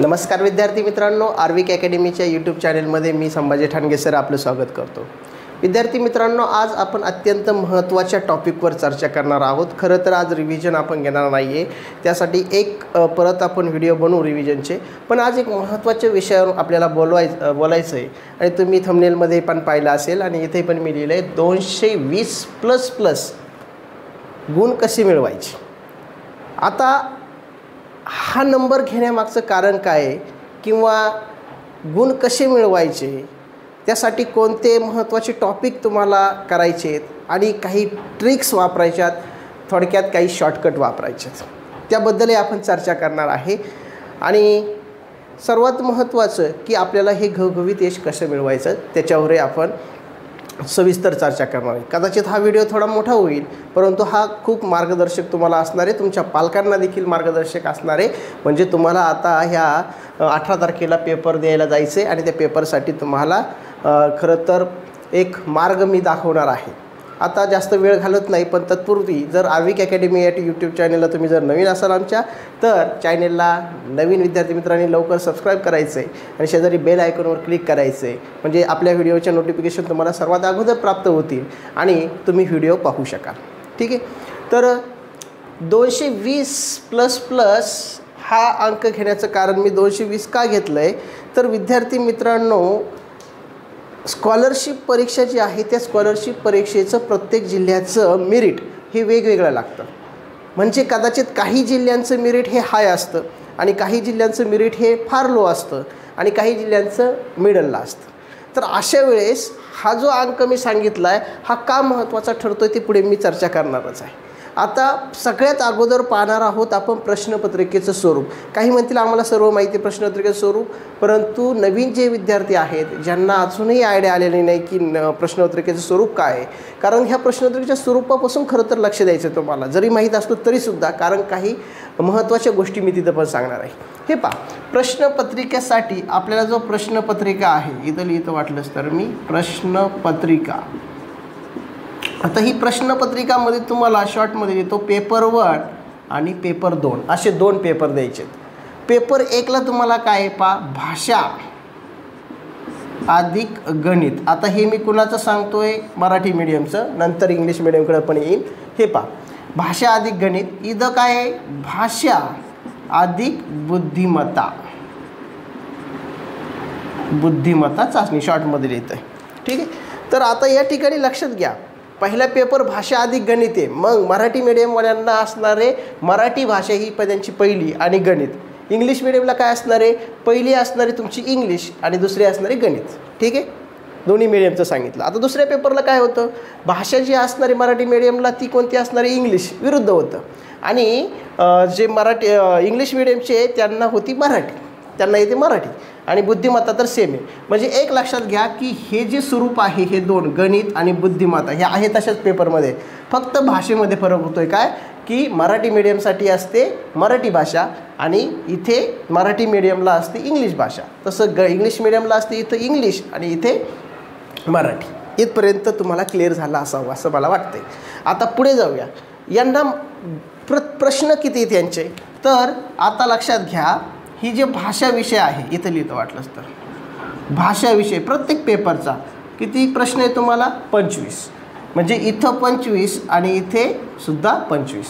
नमस्कार विद्यार्थी मित्रांनो, आर्विक अकॅडमीच्या यूट्यूब चॅनलमध्ये मी संभाजी ठाणगे सर आपलं स्वागत करतो। विद्यार्थी मित्रांनो, आज आपण अत्यंत महत्त्वाच्या टॉपिकवर चर्चा करणार आहोत। खरं तर आज रिव्हिजन आपण घेणार नाही आहे, त्यासाठी एक परत आपण व्हिडिओ बनवू रिव्हिजनचे। पण आज एक महत्त्वाच्या विषयावर आपल्याला बोलायचं आहे आणि तुम्ही थंबनेलमध्ये पण पाहिलं असेल आणि इथे पण मी लिहिलं आहे 220++ गुण कसे मिळवायचे। आता हा नंबर घेण्यामागचं कारण काय आहे किंवा गुण कसे मिळवायचे, त्यासाठी कोणते महत्त्वाचे टॉपिक तुम्हाला करायचे आहेत आणि काही ट्रिक्स वापरायच्यात, थोडक्यात काही शॉर्टकट वापरायचेत, त्याबद्दलही आपण चर्चा करणार आहे। आणि सर्वात महत्त्वाचं की आपल्याला हे घवघवीत यश कसं मिळवायचं त्याच्यावरही आपण सविस्तर चर्चा करणार आहे। कदाचित हा व्हिडिओ थोडा मोठा होईल, परंतु हा खूप मार्गदर्शक तुम्हाला असणार आहे, तुमच्या पालकांना देखील मार्गदर्शक असणार आहे। म्हणजे तुम्हाला आता ह्या 18 तारखेला पेपर द्यायला जायचं आहे आणि त्या पेपरसाठी तुम्हाला खरं तर एक मार्ग मी दाखवणार आहे। आता जास्त वेळ घालत नाही, पण तत्पूर्वी जर आर्विक अकॅडमी या यूट्यूब चॅनलला तुम्ही जर नवीन असाल आमच्या, तर चॅनलला नवीन विद्यार्थी मित्रांनी लवकर सबस्क्राईब करायचं आहे आणि शेजारी बेल आयकॉनवर क्लिक करायचं आहे, म्हणजे आपल्या व्हिडिओच्या नोटिफिकेशन तुम्हाला सर्वात अगोदर प्राप्त होतील आणि तुम्ही व्हिडिओ पाहू शकाल। ठीक आहे, तर 220++ हा अंक घेण्याचं कारण मी 220 का घेतलं आहे, तर विद्यार्थी मित्रांनो, स्कॉलरशिप परीक्षा जी आहे त्या स्कॉलरशिप परीक्षेचं प्रत्येक जिल्ह्याचं मेरिट हे वेगवेगळं लागतं। म्हणजे कदाचित काही जिल्ह्यांचं मेरिट हे हाय असतं आणि काही जिल्ह्यांचं मेरिट हे फार लो असतं आणि काही जिल्ह्यांचं मिडलला असतं। तर अशा वेळेस हा जो अंक मी सांगितला आहे हा का महत्त्वाचा ठरतो आहे ते पुढे मी चर्चा करणारच आहे। आता सगळ्यात अगोदर पाहणार आहोत आपण प्रश्नपत्रिकेचं स्वरूप। काही म्हणतील आम्हाला सर्व माहिती प्रश्नपत्रिकेचं स्वरूप, परंतु नवीन जे विद्यार्थी आहेत ज्यांना अजूनही आयडिया आलेली नाही की प्रश्नपत्रिकेचं स्वरूप काय आहे, कारण ह्या प्रश्नपत्रिकेच्या स्वरूपापासून खरं तर लक्ष द्यायचं तुम्हाला, जरी माहीत असलं तरीसुद्धा, कारण काही महत्त्वाच्या गोष्टी मी तिथं पण सांगणार आहे। हे पहा, प्रश्नपत्रिकेसाठी आपल्याला जो प्रश्नपत्रिका आहे, इथं लिहितं वाटलंच तर मी प्रश्नपत्रिका। आता ही प्रश्नपत्रिकामध्ये तुम्हाला शॉर्टमध्ये लिहितो पेपर 1 आणि पेपर 2 असे 2 पेपर द्यायचे। पेपर 1ला तुम्हाला काय पहा, भाषा अधिक गणित। आता हे मी कुणाचं सांगतोय, मराठी मीडियमचं, नंतर इंग्लिश मीडियमकडे पण येईल। हे पहा, भाषा अधिक गणित, इथं काय आहे, भाषा अधिक बुद्धिमत्ता, बुद्धिमत्ता चाचणी शॉर्टमध्ये लिहितं आहे। ठीक आहे, तर आता या ठिकाणी लक्षात घ्या, पहिला पेपर भाषा अधिक गणित आहे, मग मराठी मीडियमवाल्यांना असणारे मराठी भाषा ही त्यांची पहिली आणि गणित। इंग्लिश मीडियमला काय असणार आहे, पहिली असणारी तुमची इंग्लिश आणि दुसरी असणारी गणित। ठीक आहे, दोन्ही मीडियमचं सांगितलं। आता दुसऱ्या पेपरला काय होतं, भाषा जी असणारी मराठी मीडियमला ती कोणती असणारी, इंग्लिश विरुद्ध होतं, आणि जे इंग्लिश मीडियमचे त्यांना होती मराठी, त्यांना येते मराठी, आणि बुद्धिमत्ता तर सेम आहे। म्हणजे एक लक्षात घ्या की हे जे स्वरूप आहे हे 2 गणित आणि बुद्धिमत्ता हे आहे तशाच पेपरमध्ये, फक्त भाषेमध्ये फरक होतोय काय की मराठी मीडियमसाठी असते मराठी भाषा आणि इथे मराठी मीडियमला असते इंग्लिश भाषा, तसं इंग्लिश मीडियमला असते इथं इंग्लिश आणि इथे मराठी। इथपर्यंत तुम्हाला क्लिअर झाला असावं असं मला वाटतंय। आता पुढे जाऊया, यांना प्रश्न किती आहेत यांचे, तर आता लक्षात घ्या, ही जे भाषा विषय आहे इथं लिहितं वाटलंच तर, भाषा विषय प्रत्येक पेपरचा किती प्रश्न आहे तुम्हाला, 25, म्हणजे इथं 25 आणि इथे सुद्धा 25।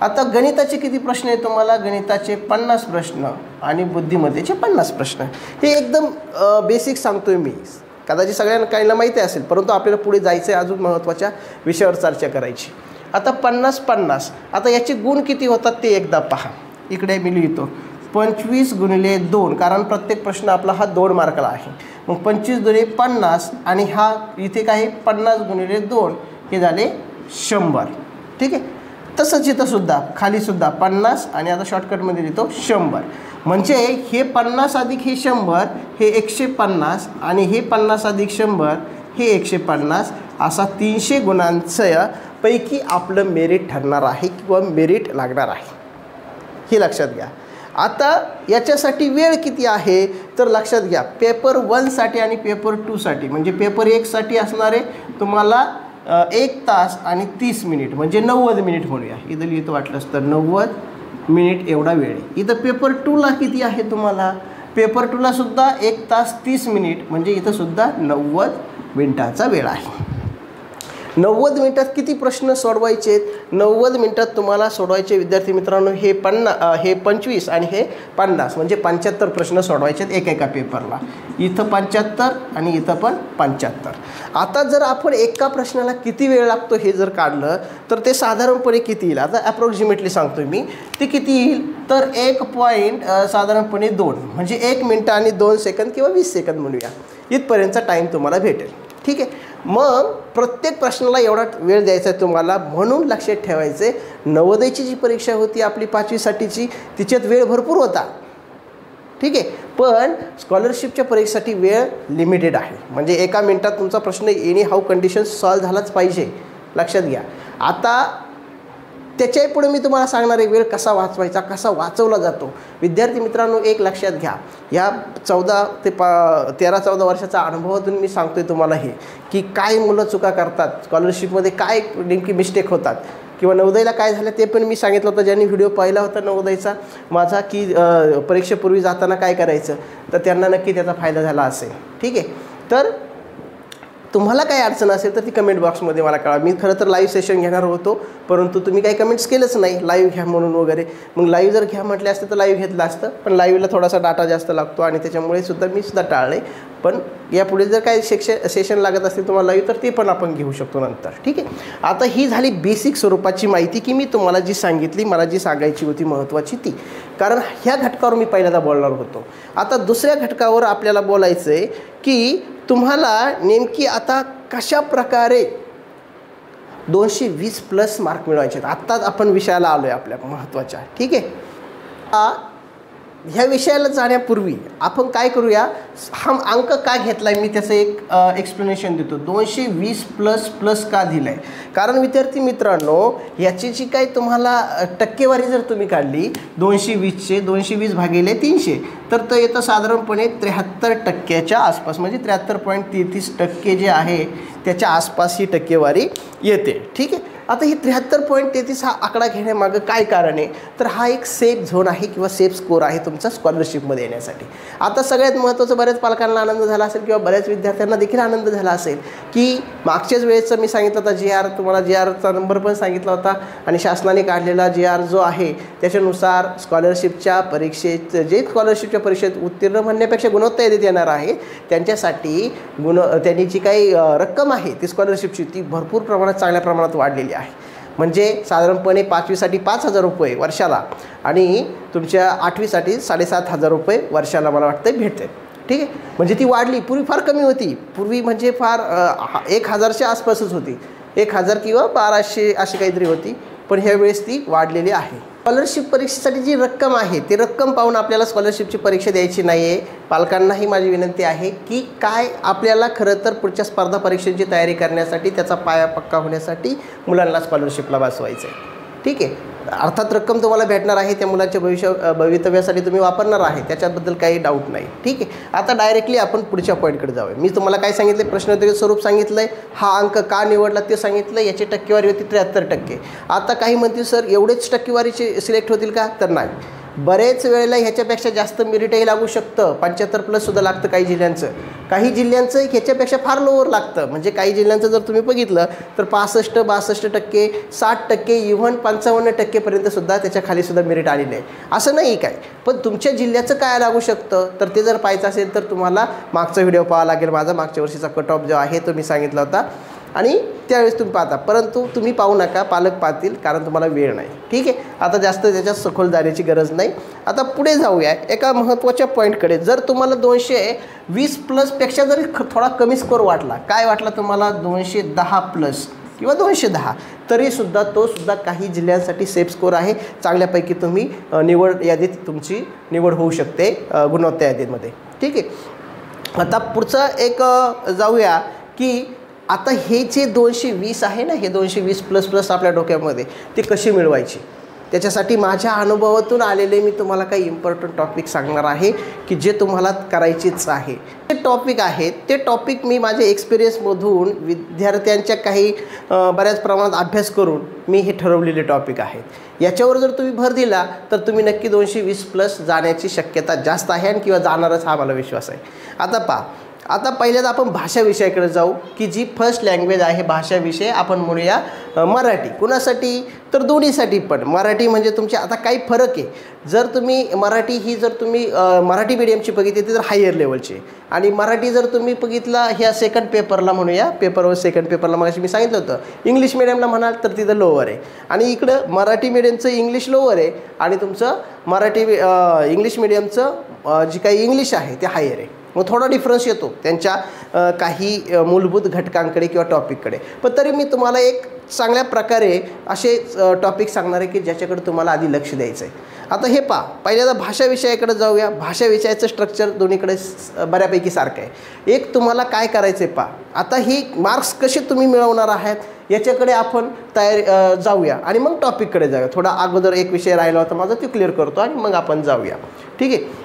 आता गणिताचे किती प्रश्न आहे तुम्हाला, गणिताचे 50 प्रश्न आणि बुद्धिमत्तेचे 50 प्रश्न। हे एकदम बेसिक सांगतोय मी, कदाचित सगळ्यांना काहींना माहिती असेल, परंतु आपल्याला पुढे जायचं आहे, अजून महत्त्वाच्या विषयावर चर्चा करायची। आता 50-50, आता याचे गुण किती होतात ते एकदा पहा, इकडे मी लिहितो 25×2, कारण प्रत्येक प्रश्न आपला हा 2 मार्काला आहे, मग 25×50 आणि हा इथे काय 50×2 हे झाले 100। ठीक आहे, तसंच इथं सुद्धा खालीसुद्धा 50 आणि आता शॉर्टकटमध्ये लिहितो 100, म्हणजे हे 50 अधिक हे 100 हे 150 आणि हे 50 अधिक 100 हे 150, असा 300 गुणांच्या पैकी आपलं मेरिट ठरणार आहे किंवा मेरिट लागणार आहे, हे लक्षात घ्या। आता याच्यासाठी वेळ किती आहे, तर लक्षात घ्या, पेपर 1साठी आणि पेपर 2साठी, म्हणजे पेपर 1साठी असणारे तुम्हाला 1 तास आणि 30 मिनिट, म्हणजे 90 मिनिट म्हणूया, इथं लिहितं वाटलंच तर 90 मिनिट एवढा वेळ आहे. इथं पेपर 2ला किती आहे तुम्हाला? पेपर 2ला सुद्धा 1 तास 30 मिनिट, म्हणजे इथं सुद्धा 90 मिनिटाचा वेळ आहे. 90 मिनिटात किती प्रश्न सोडवायचे आहेत? 90 मिनिटात तुम्हाला सोडवायचे विद्यार्थी मित्रांनो हे 25 आणि हे 50, म्हणजे 75 प्रश्न सोडवायचे आहेत एका पेपरला. इथं 75 आणि इथं पण 75. आता जर आपण एका प्रश्नाला किती वेळ लागतो हे जर काढलं तर ते साधारणपणे किती येईल? आता ॲप्रॉक्सिमेटली सांगतो मी, ते किती येईल तर 1 पॉईंट साधारणपणे 2, म्हणजे 1 मिनिट आणि 2 सेकंद किंवा 20 सेकंद म्हणूया, इथपर्यंतचा टाईम तुम्हाला भेटेल. ठीक आहे. मग प्रत्येक प्रश्नाला एवढा वेळ द्यायचा आहे तुम्हाला, म्हणून लक्षात ठेवायचे नवोदयची जी परीक्षा होती आपली 5वीसाठीची, तिच्यात वेळ भरपूर होता. ठीक आहे. पण स्कॉलरशिपच्या परीक्षेसाठी वेळ लिमिटेड आहे, म्हणजे एका मिनिटात तुमचा प्रश्न एनी हाऊ कंडिशन सॉल्व्ह झालाच पाहिजे, लक्षात घ्या. आता त्याच्याही पुढे मी तुम्हाला सांगणार आहे वेळ कसा वाचवायचा, कसा वाचवला जातो. विद्यार्थी मित्रांनो एक लक्षात घ्या, या 14 ते 13-14 वर्षाचा अनुभवातून मी सांगतो आहे तुम्हाला हे, की काय मुलं चुका करतात, स्कॉलरशिपमध्ये काय नेमकी मिस्टेक होतात, किंवा नवोदयला काय झालं ते पण मी सांगितलं होतं. ज्यांनी व्हिडिओ पाहिला होता नवोदयचा माझा, की परीक्षेपूर्वी जाताना काय करायचं, तर त्यांना नक्की त्याचा फायदा झाला असेल. ठीक आहे. तर तुम्हाला काही अडचण असेल तर ती कमेंट बॉक्समध्ये मला कळवा. मी खरं तर लाईव्ह सेशन घेणार होतो, परंतु तुम्ही काही कमेंट्स केलंच नाही लाईव्ह घ्या म्हणून वगैरे. मग लाईव्ह जर घ्या म्हटले असते तर लाईव्ह घेतलं असतं, पण लाईव्हला थोडासा डाटा जास्त लागतो आणि त्याच्यामुळे मी सुद्धा टाळले. पण यापुढे जर काही सेशन लागत असतील तुम्हाला लाईव्ह, तर ते पण आपण घेऊ शकतो नंतर. ठीक आहे. आता ही झाली बेसिक स्वरूपाची माहिती, की मी तुम्हाला जी सांगितली, मला जी सांगायची होती महत्त्वाची ती, कारण ह्या घटकावर मी पहिल्यांदा बोलणार होतो. आता दुसऱ्या घटकावर आपल्याला बोलायचं आहे, की तुम्हाला नेमकी आता कशा प्रकारे 220+ मार्क मिळवायचे आहेत. आत्ताच आपण विषयाला आलो आहे आपल्या महत्त्वाच्या. ठीक आहे. ह्या विषयाला जाण्यापूर्वी आपण काय करूया, हा अंक का घेतला आहे मी त्याचं एक एक्सप्लेनेशन देतो. 220++ का दिलं आहे, कारण विद्यार्थी मित्रांनो याची जी काही तुम्हाला टक्केवारी जर तुम्ही काढली 220चे 220 भागिले 300, तर ते येतं साधारणपणे 73% आसपास, म्हणजे 73.33% जे आहे त्याच्या आसपास ही टक्केवारी येते. ठीक आहे. आता ही 73.33 हा आकडा घेण्यामागं काय कारण आहे, तर हा एक सेफ झोन आहे किंवा सेफ स्कोर आहे तुमचा स्कॉलरशिपमध्ये येण्यासाठी. आता सगळ्यात महत्त्वाचं, बऱ्याच पालकांना आनंद झाला असेल किंवा बऱ्याच विद्यार्थ्यांना देखील आनंद झाला असेल, की मागच्याच वेळेचं मी सांगितलं होतं GR, तुम्हाला GRचा नंबर पण सांगितला होता, आणि शासनाने काढलेला GR जो आहे त्याच्यानुसार स्कॉलरशिपच्या परीक्षेत उत्तीर्ण म्हणण्यापेक्षा गुणवत्ता यादीत येणार आहे त्यांच्यासाठी त्यांनी जी काही रक्कम आहे ती स्कॉलरशिपची ती भरपूर प्रमाणात चांगल्या प्रमाणात वाढलेली आहे. म्हणजे साधारणपणे 5वीसाठी 5,000 रुपये वर्षाला आणि तुमच्या 8वीसाठी 7,500 रुपये वर्षाला मला वाटतं भेटते. ठीक आहे. म्हणजे ती वाढली, पूर्वी फार कमी होती, पूर्वी म्हणजे फार 1,000च्या आसपासच होती, 1,000 किंवा 1,200 अशी काहीतरी होती, पण ह्यावेळेस ती वाढलेली आहे. स्कॉलरशिप परीक्षेसाठी जी रक्कम आहे ती रक्कम पाहून आपल्याला स्कॉलरशिपची परीक्षा द्यायची नाही आहे. पालकांनाही माझी विनंती आहे, की काय आपल्याला खरं तर पुढच्या स्पर्धा परीक्षेची तयारी करण्यासाठी, त्याचा पाया पक्का होण्यासाठी मुलांना स्कॉलरशिपला बसवायचं आहे. ठीक आहे. अर्थात रक्कम तुम्हाला भेटणार आहे, त्या मुलांच्या भवितव्यासाठी तुम्ही वापरणार आहे, त्याच्याबद्दल काही डाऊट नाही. ठीक आहे. आता डायरेक्टली आपण पुढच्या पॉईंटकडे जाऊया. मी तुम्हाला काय सांगितलं, प्रश्नोत्तरी स्वरूप सांगितलं आहे, हा अंक का निवडला ते सांगितलं, याची टक्केवारी होती 73%. आता काही म्हणतील सर एवढेच टक्केवारीचे सिलेक्ट होतील का, तर नाही. बरेच वेळेला ह्याच्यापेक्षा जास्त मेरिटही लागू शकतं, 75+ सुद्धा लागतं काही जिल्ह्यांचं. काही जिल्ह्यांचं ह्याच्यापेक्षा फार लोअर लागतं, म्हणजे काही जिल्ह्यांचं जर तुम्ही बघितलं तर 65-62%, 60%, इव्हन 55% सुद्धा त्याच्या खालीसुद्धा मेरिट आलेलं आहे. असं नाही काय, पण तुमच्या जिल्ह्याचं काय लागू शकतं, तर ते जर पाहायचं असेल तर तुम्हाला मागचा व्हिडिओ पाहावा लागेल. माझा मागच्या वर्षीचा कट ऑफ जो आहे तो मी सांगितला होता, आणि त्यावेळेस तुम्ही पाहता, परंतु तुम्ही पाहू नका, पालक पाहतील, कारण तुम्हाला वेळ नाही. ठीक आहे. आता जास्त त्याच्यात सखोल जाण्याची गरज नाही. आता पुढे जाऊया एका महत्त्वाच्या पॉईंटकडे. जर तुम्हाला 220+ पेक्षा जरी थोडा कमी स्कोर वाटला, काय वाटला तुम्हाला, 210+ किंवा 210, तरीसुद्धा तो सुद्धा काही जिल्ह्यांसाठी सेफ स्कोर आहे. चांगल्यापैकी तुम्ही निवड यादीत तुमची निवड होऊ शकते गुणवत्ता यादीमध्ये. ठीक आहे. आता पुढचं एक जाऊया, की आता हे जे 220 आहे ना, हे 220++ आपल्या डोक्यामध्ये, ते कशी मिळवायची. त्याच्यासाठी माझ्या अनुभवातून आलेले मी तुम्हाला काही इम्पॉर्टंट टॉपिक सांगणार आहे की जे तुम्हाला करायचेच आहे. ते टॉपिक आहेत, ते टॉपिक मी माझ्या एक्सपिरियन्समधून विद्यार्थ्यांच्या काही बऱ्याच प्रमाणात अभ्यास करून मी हे ठरवलेले टॉपिक आहेत. याच्यावर जर तुम्ही भर दिला तर तुम्ही नक्की 220+ जाण्याची शक्यता जास्त आहे आणि किंवा जाणारच हा मला विश्वास आहे. आता पहा, आता पहिल्यांदा आपण भाषा विषयाकडे जाऊ की जी फर्स्ट लँग्वेज आहे. भाषा विषय आपण म्हणूया मराठी. कुणासाठी तर दोन्हीसाठी पण. मराठी म्हणजे तुमचे आता काही फरक आहे. जर तुम्ही मराठी ही जर तुम्ही मराठी मीडियमची बघितली तर हायर लेवलची, आणि मराठी जर तुम्ही बघितला ह्या सेकंड पेपरला म्हणूया, पेपरवर सेकंड पेपरला मग मी सांगितलं होतं, इंग्लिश मिडियमला म्हणाल तर तिथं लोअर आहे. आणि इकडं मराठी मीडियमचं इंग्लिश लोअर आहे आणि तुमचं मराठी इंग्लिश मिडियमचं जी काही इंग्लिश आहे ते हायर आहे. मग थोडा डिफरन्स येतो त्यांच्या काही मूलभूत घटकांकडे किंवा टॉपिककडे. पण तरी मी तुम्हाला एक चांगल्या प्रकारे असे टॉपिक सांगणार आहे की ज्याच्याकडे तुम्हाला आधी लक्ष द्यायचं आहे. आता हे पहा, पहिल्यांदा भाषा विषयाकडे जाऊया. भाषा विषयाचं स्ट्रक्चर दोन्हीकडे बऱ्यापैकी सारखं आहे. एक तुम्हाला काय करायचं आहे पहा, आता ही मार्क्स कसे तुम्ही मिळवणार आहात याच्याकडे आपण जाऊया आणि मग टॉपिककडे जाऊया. थोडा अगोदर एक विषय राहिला होता माझा, तो क्लिअर करतो आणि मग आपण जाऊया. ठीक आहे.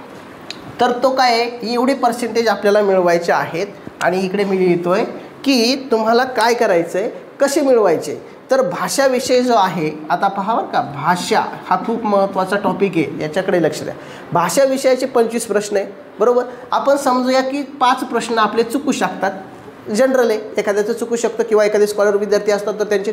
तर तो काय आहे, एवढे पर्सेंटेज आपल्याला मिळवायचे आहेत. आणि इकडे मी लिहितो आहे की तुम्हाला काय करायचं आहे, कसे मिळवायचे. तर भाषा विषय जो आहे, आता पहा बरं का, भाषा हा खूप महत्त्वाचा टॉपिक आहे, याच्याकडे लक्ष द्या. भाषा विषयाचे 25 प्रश्न आहे, बरोबर. आपण समजूया की 5 प्रश्न आपले चुकू शकतात. जनरल आहे, एखाद्याचं चुकू शकतं किंवा एखादे स्कॉलर विद्यार्थी असतात तर त्यांचे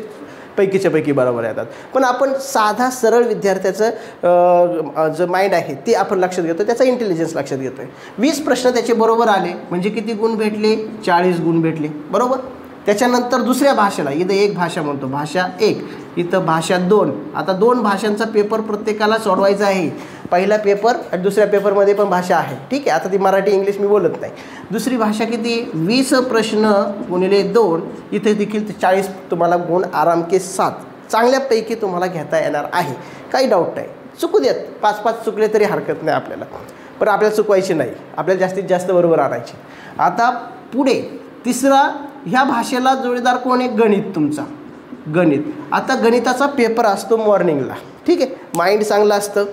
पैकीच्या पैकी बरोबर येतात. पण आपण साधा सरळ विद्यार्थ्याचं जो माइंड आहे ते आपण लक्षात घेतो, त्याचा इंटेलिजन्स लक्षात घेतो आहे. 20 प्रश्न त्याचे बरोबर आले म्हणजे किती गुण भेटले, 40 गुण भेटले, बरोबर. त्याच्यानंतर दुसऱ्या भाषेला, इथं एक भाषा म्हणतो, भाषा 1, इथं भाषा 2. आता 2 भाषांचा पेपर प्रत्येकाला सोडवायचा आहे. पहिला पेपर आणि दुसऱ्या पेपरमध्ये पण भाषा आहे, ठीक आहे. आता ती मराठी इंग्लिश मी बोलत नाही. दुसरी भाषा किती, 20 प्रश्न गुणिले 2, इथे देखील 40 तुम्हाला गुण आराम के 7 चांगल्यापैकी तुम्हाला घेता येणार आहे. काही डाऊट नाही. चुकू देत, 5-5 चुकले तरी हरकत नाही आपल्याला, पण आपल्याला चुकवायची नाही, आपल्याला जास्तीत जास्त बरोबर आणायचे. आता पुढे तिसरा, ह्या भाषेला जोडीदार कोण आहे, गणित. तुमचा गणित. आता गणिताचा पेपर असतो मॉर्निंगला, ठीक आहे. माइंड चांगलं असतं,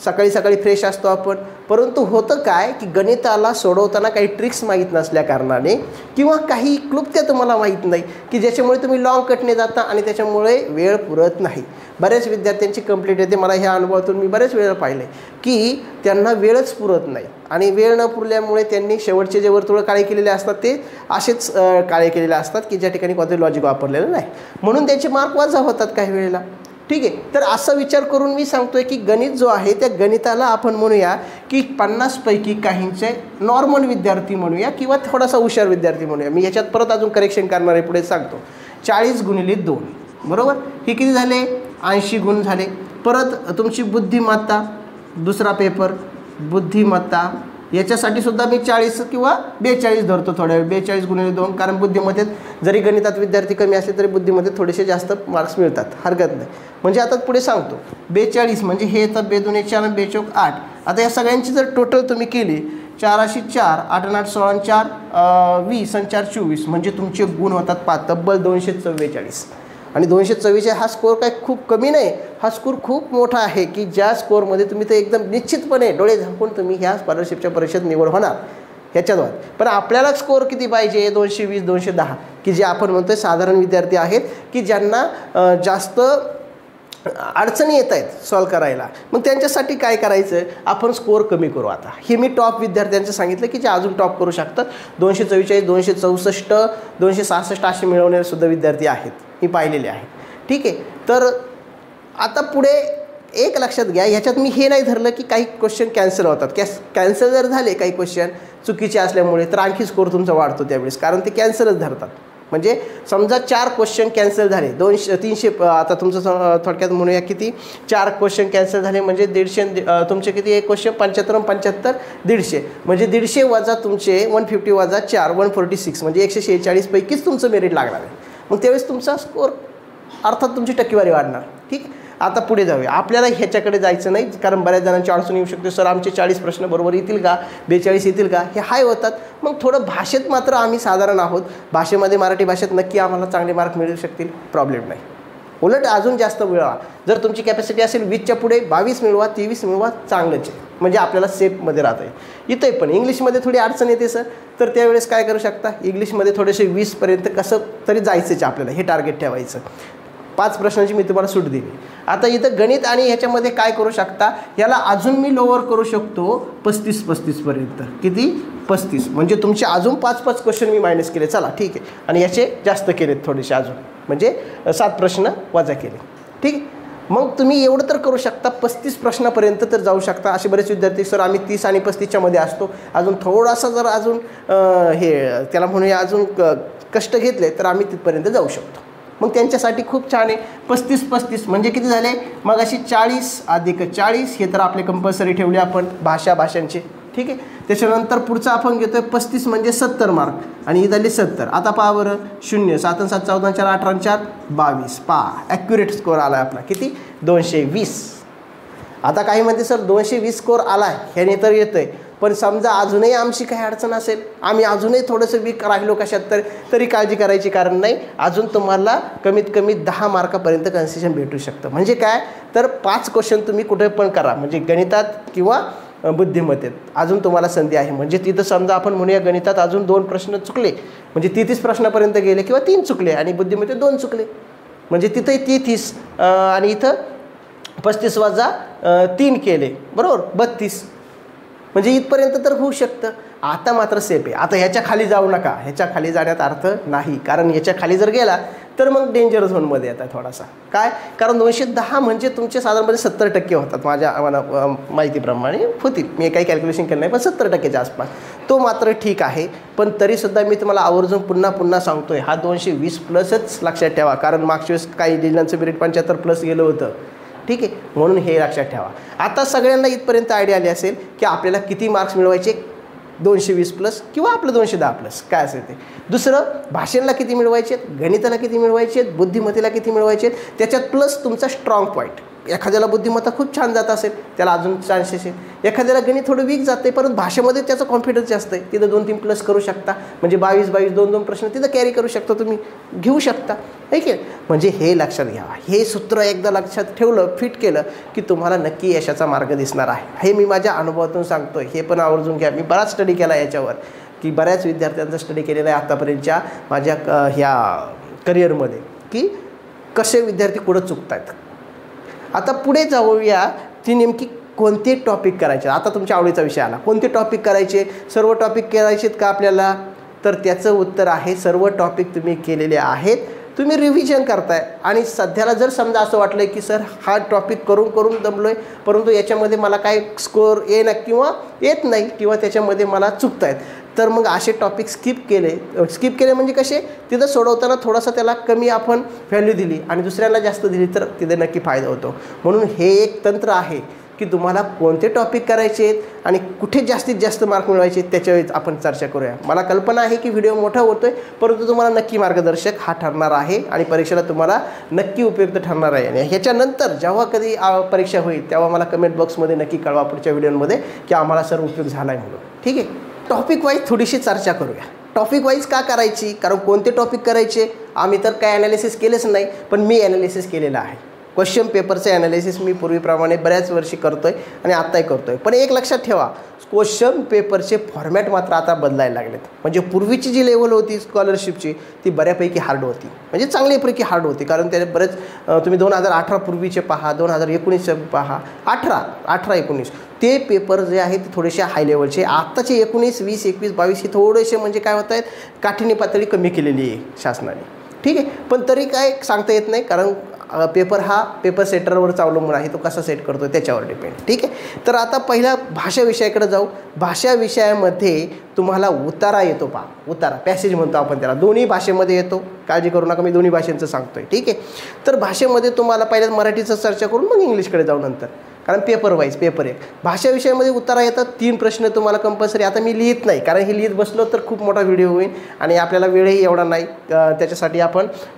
सकाळी सकाळी फ्रेश असतो आपण. परंतु होतं काय की गणिताला सोडवताना काही ट्रिक्स माहीत नसल्या कारणाने किंवा काही क्लुप्त्या तुम्हाला माहीत नाही की ज्याच्यामुळे तुम्ही लॉंग कटने जाता आणि त्याच्यामुळे वेळ पुरत नाही. बऱ्याच विद्यार्थ्यांची कंप्लेंट येते, मला ह्या अनुभवातून मी बऱ्याच वेळा पाहिलं आहे की त्यांना वेळच पुरत नाही आणि वेळ न पुरल्यामुळे त्यांनी शेवटचे जे वर्तुळ काळे केलेले असतात ते असेच काळे केलेले असतात की ज्या ठिकाणी कोणते लॉजिक वापरलेलं नाही, म्हणून त्यांचे मार्क वजा होतात काही वेळेला. ठीक आहे. तर असा विचार करून मी सांगतोय की गणित जो आहे त्या गणिताला आपण म्हणूया की 50 पैकी काहींचे नॉर्मल विद्यार्थी म्हणूया किंवा थोडासा हुशार विद्यार्थी म्हणूया. मी याच्यात परत अजून करेक्शन करणार आहे, पुढे सांगतो. 40 गुणिले 2, बरोबर. हे किती झाले, 80 गुण झाले. परत तुमची बुद्धिमत्ता, दुसरा पेपर बुद्धिमत्ता, याच्यासाठी सुद्धा मी 40 किंवा 42 धरतो थोड्या वेळ. 42 गुणिले 2, कारण बुद्धिमत्तेत जरी गणितात विद्यार्थी कमी असले तरी बुद्धिमत्तेत थोडेसे जास्त मार्क्स मिळतात, हरकत नाही. म्हणजे आता पुढे सांगतो, 42 म्हणजे हे तर 2 दूने 4 आणि 2 चौक 8. आता या सगळ्यांची जर टोटल तुम्ही केली, 4 अशी 4, 8 आणि 8 16 आणि 4 20 आणि 4 24, म्हणजे तुमचे गुण होतात 5, तब्बल 244. आणि 244 हा स्कोअर काय खूप कमी नाही, हा स्कोअर खूप मोठा आहे की ज्या स्कोअरमध्ये तुम्ही तर एकदम निश्चितपणे डोळे झाकून तुम्ही ह्या स्कॉलरशिपच्या परीक्षेत निवड होणार ह्याच्याद्वारे. पण आपल्याला स्कोअर किती पाहिजे, 220 210, की जे आपण म्हणतोय साधारण विद्यार्थी आहेत की ज्यांना जास्त अडचणी येत आहेत सॉल्व करायला. मग त्यांच्यासाठी काय करायचं, आपण स्कोअर कमी करू. आता हे मी टॉप विद्यार्थ्यांचं सांगितलं की जे अजून टॉप करू शकतात. 244 264 266 असे मिळवणारे सुद्धा विद्यार्थी आहेत, मी पाहिलेले आहे. ठीक आहे. तर आता पुढे एक लक्षात घ्या, ह्याच्यात मी हे नाही धरलं की काही क्वेश्चन कॅन्सल होतात. कॅन्सल जर झाले काही क्वेश्चन चुकीचे असल्यामुळे तर आणखी स्कोअर तुमचा वाढतो त्यावेळेस, कारण ते कॅन्सलच धरतात. म्हणजे समजा 4 क्वेश्चन कॅन्सल झाले, 200 300, आता तुमचं थोडक्यात म्हणूया किती, 4 क्वेश्चन कॅन्सल झाले म्हणजे 150, तुमचे किती, एक क्वेश्चन 75 75 150, म्हणजे 150 वजा तुमचे 150 वजा 4 146, म्हणजे 146 पैकीच तुमचं मेरिट लागणार आहे. मग त्यावेळेस तुमचा स्कोअर अर्थात तुमची टक्केवारी वाढणार. ठीक. आता पुढे जाऊया. आपल्याला ह्याच्याकडे जायचं नाही, कारण बऱ्याच जणांची अडचण येऊ शकते, सर आमचे 40 प्रश्न बरोबर येतील का, 42 येतील का, हे हाय होतात. मग थोडं भाषेत मात्र आम्ही साधारण आहोत, भाषेमध्ये मराठी भाषेत नक्की आम्हाला चांगले मार्क मिळू शकतील, प्रॉब्लेम नाही. उलट अजून जास्त मिळवा. जर तुमची कॅपॅसिटी असेल 20च्या पुढे 22 मिळवा, 23 मिळवा, चांगलंच आहे. म्हणजे आपल्याला सेफमध्ये राहता येईल. इथे पण इंग्लिशमध्ये थोडी अडचण येते सर, तर त्यावेळेस काय करू शकता, इंग्लिशमध्ये थोडेसे 20पर्यंत कसं तरी जायचंच आपल्याला, हे टार्गेट ठेवायचं. 5 प्रश्नांची मी तुम्हाला सूट दिली. आता इथं गणित आणि ह्याच्यामध्ये काय करू शकता, याला अजून मी लोअर करू शकतो 35पर्यंत. किती? 35. म्हणजे तुमचे अजून 5 क्वेश्चन मी मायनस केले. चला ठीक आहे. आणि याचे जास्त केलेत थोडेसे अजून, म्हणजे 7 प्रश्न वजा केले. ठीक आहे. मग तुम्ही एवढं तर करू शकता, 35 प्रश्नापर्यंत तर जाऊ शकता. असे बरेच विद्यार्थी सर आम्ही 30 आणि 35च्या मध्ये असतो, अजून थोडासा जर अजून हे त्याला म्हणूया अजून कष्ट घेतले तर आम्ही तिथपर्यंत जाऊ शकतो. मग त्यांच्यासाठी खूप छान आहे. 35 म्हणजे किती झाले मग अशी 40 अधिक 40, हे तर आपले कंपल्सरी ठेवले आपण भाषांचे. ठीक आहे. त्याच्यानंतर पुढचा आपण घेतोय 35 म्हणजे 70 मार्क आणि ही झाली 70. आता पहा बरं, 0 7 7 14 4 18 4 22. पहा ॲक्युरेट स्कोअर आला आपला किती? 220. आता काही म्हणते सर 220 स्कोअर आला ह्याने तर येतोय, पण समजा अजूनही आमची काही अडचण असेल, आम्ही अजूनही थोडंसं वीक राहिलो कशात तरी काळजी करायची कारण नाही. अजून तुम्हाला कमीत कमी 10 मार्कापर्यंत कन्सेशन भेटू शकतं. म्हणजे काय तर 5 क्वेश्चन तुम्ही कुठे पण करा, म्हणजे गणितात किंवा बुद्धिमत्तेत अजून तुम्हाला संधी आहे. म्हणजे तिथं समजा आपण म्हणूया गणितात अजून 2 प्रश्न चुकले, म्हणजे 33 प्रश्नापर्यंत गेले, किंवा 3 चुकले आणि बुद्धिमत्तेत 2 चुकले, म्हणजे तिथंही 33 आणि इथं 35 वजा 3 केले, बरोबर 32. म्हणजे इथपर्यंत तर होऊ शकतं. आता मात्र सेफ आहे. आता ह्याच्या खाली जाऊ नका, ह्याच्या खाली जाण्यात अर्थ नाही, कारण ह्याच्या खाली जर गेला तर मग डेंजर झोनमध्ये येतात थोडासा. काय कारण 210 म्हणजे तुमचे साधारणपणे 70% होतात माझ्या माहितीप्रमाणे होतील. मी काही कॅल्क्युलेशन केलं नाही, पण 70%च्या आसपास. तो मात्र ठीक आहे. पण तरीसुद्धा मी तुम्हाला आवर्जून पुन्हा सांगतोय, हा 220 प्लसच लक्षात ठेवा, कारण मागच्या वेळेस काही जिल्ह्यांचं मेरिट 75 प्लस गेलं होतं. ठीक आहे. म्हणून हे लक्षात ठेवा. आता सगळ्यांना इथपर्यंत आयडिया आली असेल की आपल्याला किती मार्क्स मिळवायचे, 220 प्लस किंवा आपलं 210 प्लस काय असेल ते. दुसरं, भाषेला किती मिळवायचे, गणिताला किती मिळवायचे, बुद्धिमत्तेला किती मिळवायचे, त्याच्यात प्लस तुमचा स्ट्रॉंग पॉईंट. एखाद्याला बुद्धिमत्ता खूप छान जात असेल त्याला अजून चान्सेस आहे, एखाद्याला गणित थोडं वीक जाते परंतु भाषेमध्ये त्याचा कॉन्फिडन्स जास्त आहे, तिथं 2-3 प्लस करू शकता. म्हणजे 22 2 प्रश्न तिथं कॅरी करू शकता, तुम्ही घेऊ शकता. ठीक आहे. म्हणजे हे लक्षात घ्यावा. हे सूत्र एकदा लक्षात ठेवलं, फिट केलं की तुम्हाला नक्की यशाचा मार्ग दिसणार आहे. हे मी माझ्या अनुभवातून सांगतोय. हे पण आवर्जून घ्या. मी बराच स्टडी केला याच्यावर, की बऱ्याच विद्यार्थ्यांचा स्टडी केलेला आहे आतापर्यंतच्या माझ्या ह्या करिअरमध्ये, की कसे विद्यार्थी कुठं चुकत आहेत. आता पुढे जाऊया, ती नेमकी कोणते टॉपिक करायचे. आता तुमच्या आवडीचा विषय आला, कोणते टॉपिक करायचे. सर्व टॉपिक करायचेत का आपल्याला, तर त्याचं उत्तर आहे सर्व टॉपिक तुम्ही केलेले आहेत. तुम्ही रिव्हिजन करताय आणि सध्याला जर समजा असं वाटलं की सर हा टॉपिक करून दमलो आहे, परंतु याच्यामध्ये मला काय स्कोअर येणार किंवा येत नाही, किंवा त्याच्यामध्ये मला चुकत आहेत, तर मग असे टॉपिक स्किप केले म्हणजे कसे, तिथं सोडवताना थोडासा त्याला कमी आपण व्हॅल्यू दिली आणि दुसऱ्याला जास्त दिली तर तिथे नक्की फायदा होतो. म्हणून हे एक तंत्र आहे की तुम्हाला कोणते टॉपिक करायचे आहेत आणि कुठे जास्तीत जास्त मार्क मिळवायचे त्याच्यावेळेस आपण चर्चा करूया. मला कल्पना आहे की व्हिडिओ मोठा होतोय, परंतु तुम्हाला नक्की मार्गदर्शक हा ठरणार आहे आणि परीक्षेला तुम्हाला नक्की उपयुक्त ठरणार आहे. आणि ह्याच्यानंतर जेव्हा कधी परीक्षा होईल तेव्हा मला कमेंट बॉक्समध्ये नक्की कळवा पुढच्या व्हिडिओमध्ये की आम्हाला सर उपयोग झाला आहे म्हणून. ठीक आहे. टॉपिक वाईज थोडीशी चर्चा करूया. टॉपिक वाईज का करायची, कारण कोणते टॉपिक करायचे आम्ही तर काय ॲनालिसिस केलेच नाही, पण मी ॲनालिसिस केलेलं आहे. क्वेश्चन पेपरचे ॲनालिसिस मी पूर्वीप्रमाणे बऱ्याच वर्षी करतो आहे आणि आत्ताही करतो आहे. पण एक लक्षात ठेवा, क्वेश्चन पेपरचे फॉर्मॅट मात्र आता बदलायला लागलेत. म्हणजे पूर्वीची जी लेवल होती स्कॉलरशिपची ती बऱ्यापैकी हार्ड होती, म्हणजे चांगल्यापैकी हार्ड होती. कारण त्याने बरेच तुम्ही 2018 पूर्वीचे पहा, 2019चे पहा, 18-19 ते पेपर जे आहेत ते थोडेसे हाय लेवलचे. आत्ताचे 19, 20, 21, 22 हे थोडेसे म्हणजे काय होत आहेत, काठिण्य पातळी कमी केलेली आहे शासनाने. ठीक आहे. पण तरी काय सांगता येत नाही, कारण पेपर सेटरवर अवलंबून आहे, तो कसा सेट करतो त्याच्यावर डिपेंड. ठीक आहे. तर आता पहिल्या भाषा विषयाकडे जाऊ. भाषा विषयामध्ये तुम्हाला उतारा येतो. पहा, उतारा पॅसेज म्हणतो आपण त्याला, दोन्ही भाषेमध्ये येतो. काळजी करू नका, मी दोन्ही भाषांचं सांगतोय. ठीक आहे. तर भाषेमध्ये तुम्हाला पहिल्या मराठीचं चर्चा करून मग इंग्लिशकडे जाऊ नंतर. कारण पेपर वाईज पेपर एक भाषा विषयामध्ये उत्तरं येतात 3 प्रश्न तुम्हाला कंपल्सरी. आता मी लिहित नाही कारण हे लिहित बसलो तर खूप मोठा व्हिडिओ होईल आणि आपल्याला वेळही एवढा नाही. त्याच्यासाठी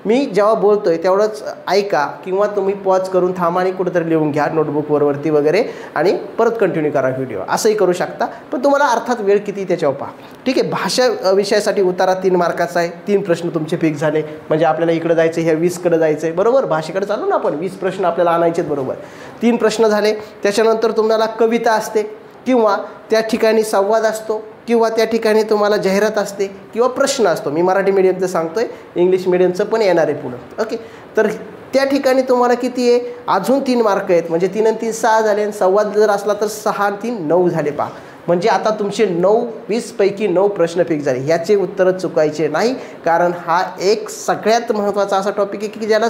मी जेव्हा बोलतोय तेवढंच ऐका किंवा तुम्ही पॉज करून थांबा आणि कुठेतरी लिहून घ्या नोटबुकवरती वगैरे आणि परत कंटिन्यू करा व्हिडिओ, असंही करू शकता. पण तुम्हाला अर्थात वेळ किती त्याच्यावर पहा. ठीक आहे. भाषा विषयासाठी उतारा 3 मार्काचा आहे. 3 प्रश्न तुमचे फिक्स झाले म्हणजे आपल्याला इकडे जायचं, ह्या 20कडे जायचं आहे बरोबर. भाषेकडे चालू ना आपण, 20 प्रश्न आपल्याला आणायचे बरोबर. 3 प्रश्न झाले. त्याच्यानंतर तुम्हाला कविता असते किंवा त्या ठिकाणी संवाद असतो किंवा त्या ठिकाणी तुम्हाला जाहिरात असते किंवा प्रश्न असतो. मी मराठी मीडियमचं सांगतोय, इंग्लिश मीडियमचं पण येणार आहे पुढं. ओके. तर त्या ठिकाणी तुम्हाला किती आहे, अजून 3 मार्क आहेत म्हणजे 3 आणि 3 6 झाले आणि संवाद जर असला तर 6 आणि 3 9 झाले. पहा म्हणजे आता तुमचे 20 पैकी 9 प्रश्न फिक्स झाले. ह्याचे उत्तरं चुकायचे नाही कारण हा एक सगळ्यात महत्त्वाचा असा टॉपिक आहे की ज्याला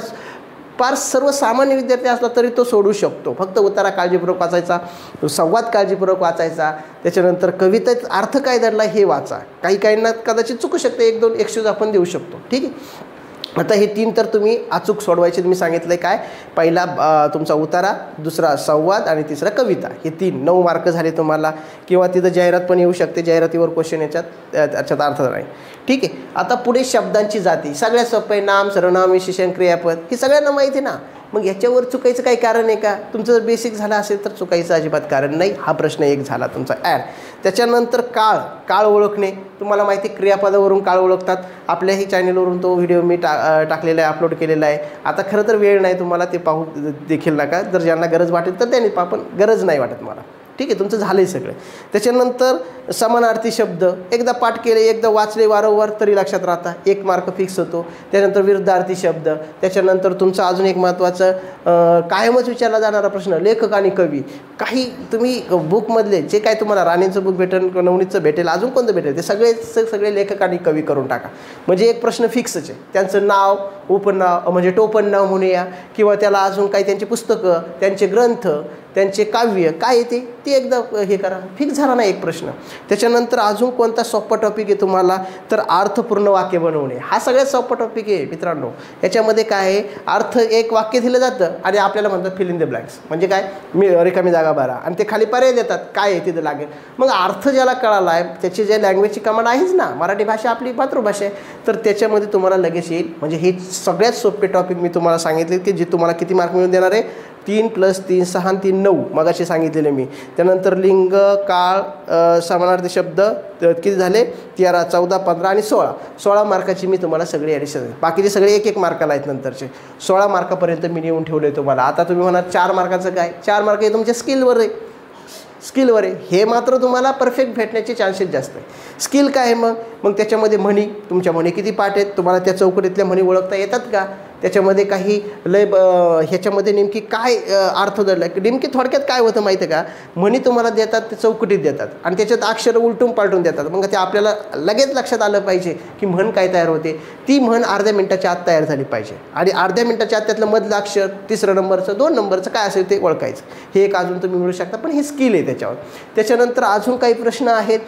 फार सर्वसामान्य विद्यार्थी असला तरी तो सोडू शकतो. फक्त उत्तरा काळजीपूर्वक वाचायचा, संवाद काळजीपूर्वक वाचायचा, त्याच्यानंतर कवितेत अर्थ काय दडला हे वाचा. काहींना कदाचित चुकू शकते, 1-2 एक्सक्यूज आपण देऊ शकतो. ठीक आहे. आता हे 3 तर तुम्ही अचूक सोडवायचे. तुम्ही सांगितलं काय, पहिला तुमचा उतारा, दुसरा संवाद आणि तिसरा कविता. हे 3 9 मार्क झाले तुम्हाला. किंवा तिथं जाहिरात पण येऊ शकते, जाहिरातीवर क्वेश्चन याच्यात अर्थ नाही. ठीक आहे. आता पुढे शब्दांची जाती सगळ्यात सोपे, नाम, सर्वनाम, विशेषण, क्रियापद हे सगळ्यांना माहिती आहे ना. मग याच्यावर चुकायचं काही कारण आहे का? तुमचं जर बेसिक झालं असेल तर चुकायचं अजिबात कारण नाही. हा प्रश्न एक झाला तुमचा ॲड. त्याच्यानंतर काळ ओळखणे. तुम्हाला माहिती क्रियापदावरून काळ ओळखतात. आपल्याही चॅनलवरून तो व्हिडिओ मी टाकलेला आहे, अपलोड केलेला आहे. आता खरं तर वेळ नाही तुम्हाला ते पाहू देखील नका. जर ज्यांना गरज वाटेल तर त्यांनी पहा, पण गरज नाही वाटत मला. ठीक आहे. तुमचं झालं आहे सगळं. त्याच्यानंतर समानार्थी शब्द एकदा पाठ केले, एकदा वाचले वारंवार तरी लक्षात राहता, 1 मार्क फिक्स होतो. त्यानंतर विरुद्धार्थी शब्द. त्याच्यानंतर तुमचं अजून एक महत्त्वाचं कायमच विचारला जाणारा प्रश्न, लेखक आणि कवी. काही तुम्ही बुकमधले जे काय तुम्हाला राणीचं बुक भेटेल, नवनीतचं भेटेल, अजून कोणतं भेटेल, ते सगळे लेखक आणि कवी करून टाका. म्हणजे एक प्रश्न फिक्सच आहे. त्यांचं नाव, उपनाव म्हणजे टोपण नाव म्हणूया किंवा त्याला अजून काही त्यांची पुस्तकं, त्यांचे ग्रंथ, त्यांचे काव्य काय येते ते एकदा हे करा. फिक्स झाला ना एक प्रश्न. त्याच्यानंतर अजून कोणता सोपा टॉपिक आहे तुम्हाला, तर अर्थपूर्ण वाक्य बनवणे. हा सगळ्यात सोपा टॉपिक आहे मित्रांनो. याच्यामध्ये काय आहे, अर्थ एक वाक्य दिलं जातं आणि आपल्याला म्हणतात फिल इन द ब्लँक्स. म्हणजे काय, रिकामी जागा भरा आणि ते खाली पर्याय देतात काय आहे तिथं लागेल. मग अर्थ ज्याला कळाला आहे त्याची जे लँग्वेजची कमांड आहेच ना, मराठी भाषा आपली मातृभाषा आहे, तर त्याच्यामध्ये तुम्हाला लगेच येईल. म्हणजे हे सगळ्यात सोपे टॉपिक मी तुम्हाला सांगितले की जे तुम्हाला किती मार्क मिळून देणार आहे, 3 + 3 6 आणि 3 9 मगाशी सांगितलेले मी. त्यानंतर लिंग, काळ, समानार्थी शब्द किती झाले, 13 14 15 आणि 16 मार्काची मी तुम्हाला सगळे ॲडिशन. बाकीचे सगळे 1-1 मार्काला आहेत. नंतरचे 16 मार्कापर्यंत मी नेऊन ठेवले तुम्हाला. आता तुम्ही म्हणाल 4 मार्काचं काय, 4 मार्क हे तुमच्या स्किलवर आहे. हे मात्र तुम्हाला परफेक्ट भेटण्याचे चान्सेस जास्त आहे. स्किल काय आहे मग त्याच्यामध्ये म्हणी, तुमच्या म्हणी किती पाठ आहेत, तुम्हाला त्या चौकटीतल्या म्हणी ओळखता येतात का, त्याच्यामध्ये काही ह्याच्यामध्ये नेमकी काय अर्थ दडला, नेमकी थोडक्यात काय होतं माहिती आहे का, म्हणी तुम्हाला देतात ते चौकटीत देतात आणि त्याच्यात अक्षरं उलटून पालटून देतात. मग ते आपल्याला लगेच लक्षात आलं पाहिजे की म्हण काय तयार होते. ती म्हण अर्ध्या मिनिटाच्या आत तयार झाली पाहिजे आणि अर्ध्या मिनिटाच्या आत त्यातलं मधलं अक्षर, 3 नंबरचं 2 नंबरचं काय असेल ते ओळखायचं. हे एक अजून तुम्ही मिळू शकता, पण हे स्किल आहे त्याच्यावर. त्याच्यानंतर अजून काही प्रश्न आहेत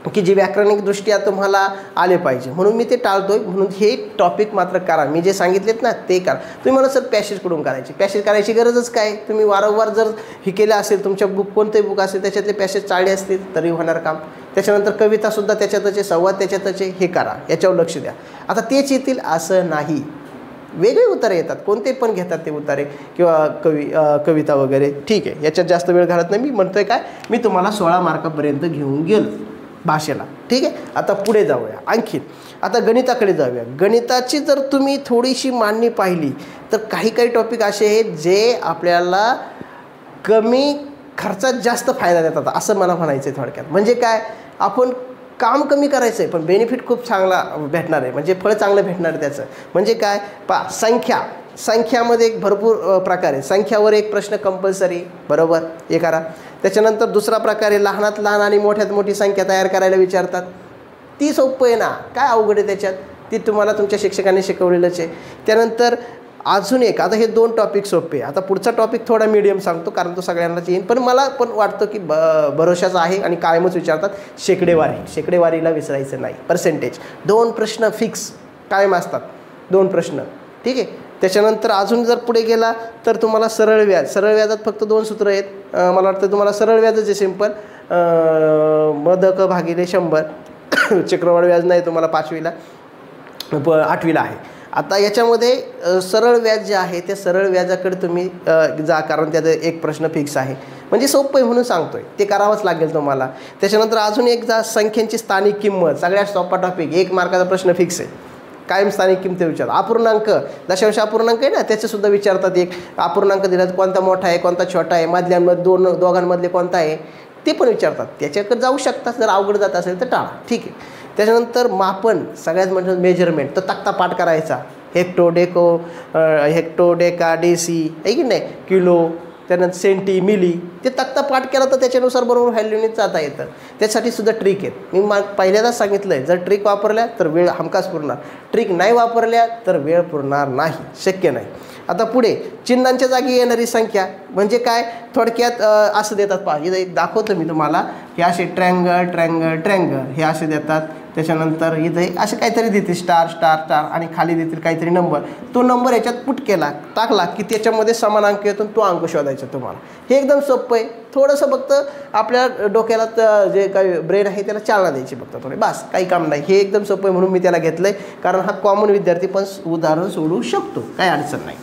की जे व्याकरणिकदृष्ट्या तुम्हाला आले पाहिजे, म्हणून मी ते टाळतोय. म्हणून हे टॉपिक मात्र करा, मी जे सांगितलेत ना ते करा. तुम्ही मला सर पॅसेज कुठून पॅसेज करायची गरजच काय, तुम्ही वारंवार जर हे केलं असेल, तुमच्या बुक कोणतेही बुक असेल त्याच्यातले पॅसेज चाळले असतील तरी होणार काम. त्याच्यानंतर कवितासुद्धा त्याच्यातच, संवाद त्याच्यातच, हे करा, याच्यावर लक्ष द्या. आता तेच येतील असं नाही, वेगळे उतारे येतात, कोणते पण घेतात ते उतारे किंवा कविता वगैरे. ठीक आहे, याच्यात जास्त वेळ घालत नाही. मी म्हणतोय काय, मी तुम्हाला 16 मार्कापर्यंत घेऊन गेलो भाषेला. ठीक आहे. आता पुढे जाऊया आणखी. आता गणिताकडे जाऊया. गणिताची जर तुम्ही थोडीशी मांडणी पाहिली तर काही टॉपिक असे आहेत जे आपल्याला कमी खर्चात जास्त फायदा देतात, असं मला म्हणायचं आहे थोडक्यात. म्हणजे काय, आपण काम कमी करायचं आहे पण बेनिफिट खूप चांगला भेटणार आहे, म्हणजे फळ चांगलं भेटणार आहे त्याचं. म्हणजे काय, संख्यामध्ये एक भरपूर प्रकार आहे. संख्यावर एक प्रश्न कंपल्सरी, बरोबर, हे करा. त्याच्यानंतर दुसरा प्रकार आहे लहानात लहान आणि मोठ्यात मोठी संख्या तयार करायला विचारतात. ती सोपं आहे ना, काय अवघड आहे त्याच्यात, ती तुम्हाला तुमच्या शिक्षकांनी शिकवलेलंच आहे. त्यानंतर अजून एक, आता हे 2 टॉपिक सोपे. आता पुढचा टॉपिक थोडा मीडियम सांगतो कारण तो सगळ्यांनाच येईल, पण मला पण वाटतं की भरोशाचा आहे आणि कायमच विचारतात. शेकडेवारीला विसरायचं नाही. पर्सेंटेज 2 प्रश्न फिक्स कायम असतात, 2 प्रश्न. ठीक आहे. त्याच्यानंतर अजून जर पुढे गेला तर तुम्हाला सरळ व्याजात फक्त 2 सूत्र आहेत. मला वाटतं तुम्हाला सरळ व्याजच आहे सिंपल, मदक भागिले 100. चक्रवाढ व्याज नाही तुम्हाला 5वीला 8वीला आहे. आता याच्यामध्ये सरळ व्याज जे आहे त्या सरळ व्याजाकडे तुम्ही जा, कारण त्याचा एक प्रश्न फिक्स आहे. म्हणजे सोपं आहे म्हणून सांगतोय, ते करावंच लागेल तुम्हाला. त्याच्यानंतर अजून एक जा, संख्यांची स्थानिक किंमत, सगळ्यात सोपा टॉपिक. 1 मार्काचा प्रश्न फिक्स आहे. कायम स्थानिक किंमती विचार. अपूर्णांक, दशांश अपूर्णांक आहे ना, त्याचेसुद्धा विचारतात. एक अपूर्णांक दिला तर कोणता मोठा आहे कोणता छोटा आहे, मधल्यांमध्ये दोघांमधले कोणता आहे ते पण विचारतात. त्याच्याकडे जाऊ शकतात, जर अवघड जात असेल तर टाळा, ठीक आहे. त्याच्यानंतर मापन, सगळ्यात म्हणजे मेजरमेंट, तर तक्ता पाठ करायचा. हेक्टोडेका डेसी आहे की नाही, किलो, त्यानंतर सेंटी, मिली, ते तक्ता पाठ केला तर त्याच्यानुसार बरोबर व्हॅल्यूनेच जाता येतं. त्यासाठी सुद्धा ट्रिक आहेत. मी पहिल्यांदाच सांगितलं आहे, जर ट्रिक वापरल्या तर वेळ हमखास पुरणार, ट्रिक नाही वापरल्या तर वेळ पुरणार नाही, शक्य नाही. आता पुढे चिन्हांच्या जागी येणारी संख्या म्हणजे काय, थोडक्यात असं देतात. पहा इथं एक दाखवतो मी तुम्हाला. हे असे ट्रँगल ट्रँगल ट्रँगल हे असे देतात. त्याच्यानंतर इथे असे काहीतरी देतील स्टार स्टार स्टार आणि खाली देतील काहीतरी नंबर. तो नंबर याच्यात पुट केला टाकला की त्याच्यामध्ये समान अंक येतो, तो अंक शोधायचा तुम्हाला. हे एकदम सोपं आहे. थोडंसं फक्त आपल्या डोक्याला जे काही ब्रेन आहे त्याला चालना द्यायची फक्त थोडी, बस काही काम नाही. हे एकदम सोपं आहे म्हणून मी त्याला घेतलं आहे, कारण हा कॉमन विद्यार्थी पण उदाहरण सोडवू शकतो, काही अडचण नाही.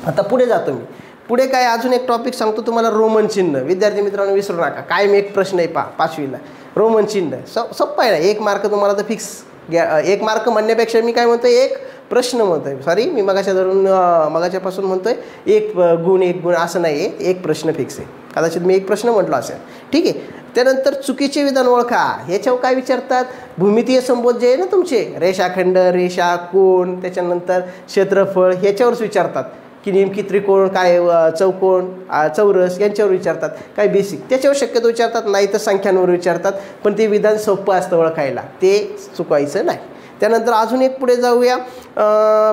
आता पुढे जातो मी. पुढे काय अजून एक टॉपिक सांगतो तुम्हाला, रोमन चिन्ह. विद्यार्थी मित्रांनो विसरू नका, कायम एक प्रश्न आहे 5वीला, रोमन चिन्ह. सोप्पं आहे ना, 1 मार्क तुम्हाला तर फिक्स. 1 मार्क म्हणण्यापेक्षा मी काय म्हणतो, एक प्रश्न म्हणतो आहे. सॉरी, मी मगाच्यापासून म्हणतो आहे 1 गुण 1 गुण असं नाही आहे, एक प्रश्न फिक्स आहे. कदाचित मी एक प्रश्न म्हटलो असेल, ठीक आहे. त्यानंतर चुकीचे विधान ओळखा. ह्याच्यावर काय विचारतात, भूमितीय संबोध जे आहे ना तुमचे, रेषाखंड, रेषा, कोण, त्याच्यानंतर क्षेत्रफळ, ह्याच्यावरच विचारतात. की नेमकी त्रिकोण काय, चौकोन, चौरस यांच्यावर विचारतात. काही बेसिक त्याच्यावर शक्यतो विचारतात, नाही तर संख्यांवर विचारतात. पण ते विधान सोपं असतं ओळखायला, ते चुकायचं नाही. त्यानंतर अजून एक पुढे जाऊया,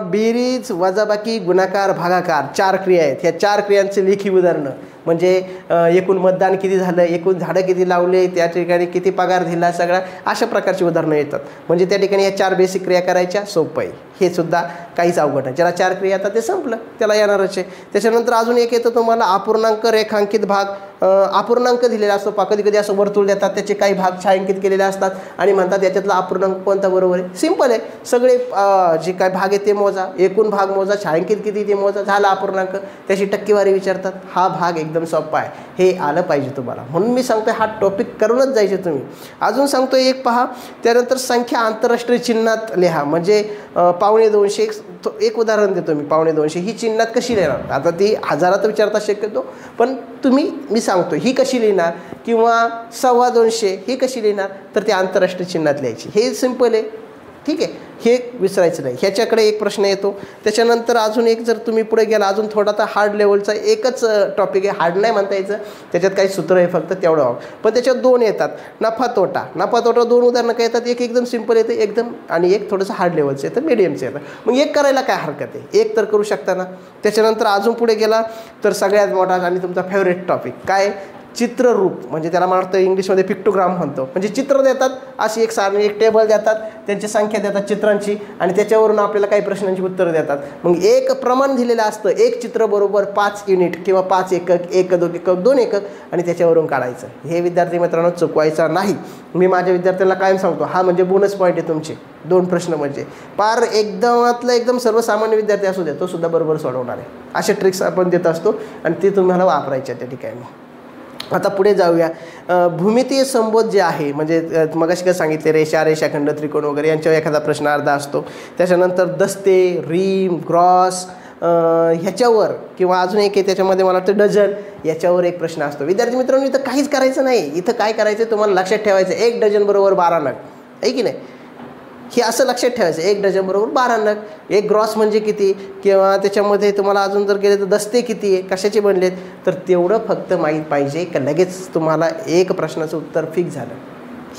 बेरीज, वजाबाकी, गुणाकार, भागाकार, 4 क्रिया आहेत. ह्या 4 क्रियांचे लेखी उदाहरणं म्हणजे एकूण मतदान किती झालं, एकूण झाडं किती लावले, त्या ठिकाणी किती पगार दिला, सगळ्या अशा प्रकारची उदाहरणं येतात. म्हणजे त्या ठिकाणी ह्या 4 बेसिक क्रिया करायच्या, सोपं आहे. हे सुद्धा काहीच अवघड नाही. ज्याला 4 क्रिया येतात ते संपलं, त्याला येणारच आहे. त्याच्यानंतर अजून एक येतं तुम्हाला अपूर्णांक रेखांकित भाग. अपूर्णांक दिलेला असतो, कधी कधी असं वर्तुळ देतात, त्याचे काही भाग छायांकित केलेले असतात आणि म्हणतात याच्यातला अपूर्णांक कोणता बरोबर आहे. सिंपल आहे, सगळे जे काय भाग आहे ते मोजा, एकूण भाग मोजा, छायांकित किती ते मोजा, झाला अपूर्णांक, त्याची टक्केवारी विचारतात. हा भाग एकदम सोपा आहे, हे आलं पाहिजे तुम्हाला, म्हणून मी सांगतोय हा टॉपिक करूनच जायचे तुम्ही. अजून सांगतोय एक पहा, त्यानंतर संख्या आंतरराष्ट्रीय चिन्हात लिहा. म्हणजे 250, एक उदाहरण देतो मी. 250 ही चिन्हात कशी लिहिणार, आता ती हजारात विचारतात शक्यतो, पण मी सांगतो ही कशी लिहिणार, किंवा 225 ही कशी लिहिणार, तर ती आंतरराष्ट्रीय चिन्हात लिहायची. हे सिंपल आहे, ठीक आहे, हे विसरायचं नाही. ह्याच्याकडे एक प्रश्न येतो. त्याच्यानंतर अजून एक जर तुम्ही पुढे गेला, अजून थोडा तर हार्ड लेवलचा एकच टॉपिक आहे, हार्ड नाही म्हणता यायचं, त्याच्यात काही सूत्र आहे फक्त तेवढं, पण त्याच्यात 2 येतात, नफा तोटा. 2 उदाहरणं काय येतात, एक एकदम सिंपल येतं एकदम, आणि एक थोडंसं हार्ड लेवलचं येतं, मिडियमचं येतं. मग एक करायला काय हरकत आहे, एक तर करू शकता ना. त्याच्यानंतर अजून पुढे गेला तर सगळ्यात मोठा आणि तुमचा फेवरेट टॉपिक काय, चित्ररूप. म्हणजे त्याला मला वाटतं इंग्लिशमध्ये पिक्टोग्राम म्हणतो. म्हणजे चित्र देतात, अशी एक सारणी, एक टेबल देतात, त्यांची संख्या देतात चित्रांची, आणि त्याच्यावरून आपल्याला काही प्रश्नांची उत्तरं देतात. मग एक प्रमाण दिलेलं असतं, एक चित्र बरोबर 5 युनिट किंवा 5 एकक, 1, 2 एकक, 2 एकक, आणि त्याच्यावरून काढायचं. हे विद्यार्थी मित्रांनो चुकवायचं नाही. मी माझ्या विद्यार्थ्यांना कायम सांगतो, हा म्हणजे बोनस पॉईंट आहे तुमचे. 2 प्रश्न म्हणजे पार एकदम सर्वसामान्य विद्यार्थी असू द्या, तो सुद्धा बरोबर सोडवणार आहे. अशा ट्रिक्स आपण देत असतो आणि ते तुम्हाला वापरायच्या त्या ठिकाणी. आता पुढे जाऊया, भूमितीय संबोध जे आहे, म्हणजे मगाशी काय सांगितले, रेषा, रेषाखंड, त्रिकोण वगैरे यांच्यावर एखादा प्रश्न अर्धा असतो. त्याच्यानंतर दस्ते, रीम, ग्रॉस ह्याच्यावर, किंवा अजून एक आहे त्याच्यामध्ये मला वाटतं डझन, याच्यावर एक प्रश्न असतो. विद्यार्थी मित्रांनो इथं काहीच करायचं नाही, इथं काय करायचं तुम्हाला लक्षात ठेवायचं, 1 डझन बरोबर 12 नग आहे की नाही, हे असं लक्षात ठेवायचं. 1 डझन बरोबर 12 नग. एक ग्रॉस म्हणजे किती, किंवा त्याच्यामध्ये तुम्हाला अजून जर गेले तर दस्ते किती आहे, कशाचे बनलेत, तर तेवढं फक्त माहीत पाहिजे का लगेच तुम्हाला एक प्रश्नाचं उत्तर फिक्स झालं.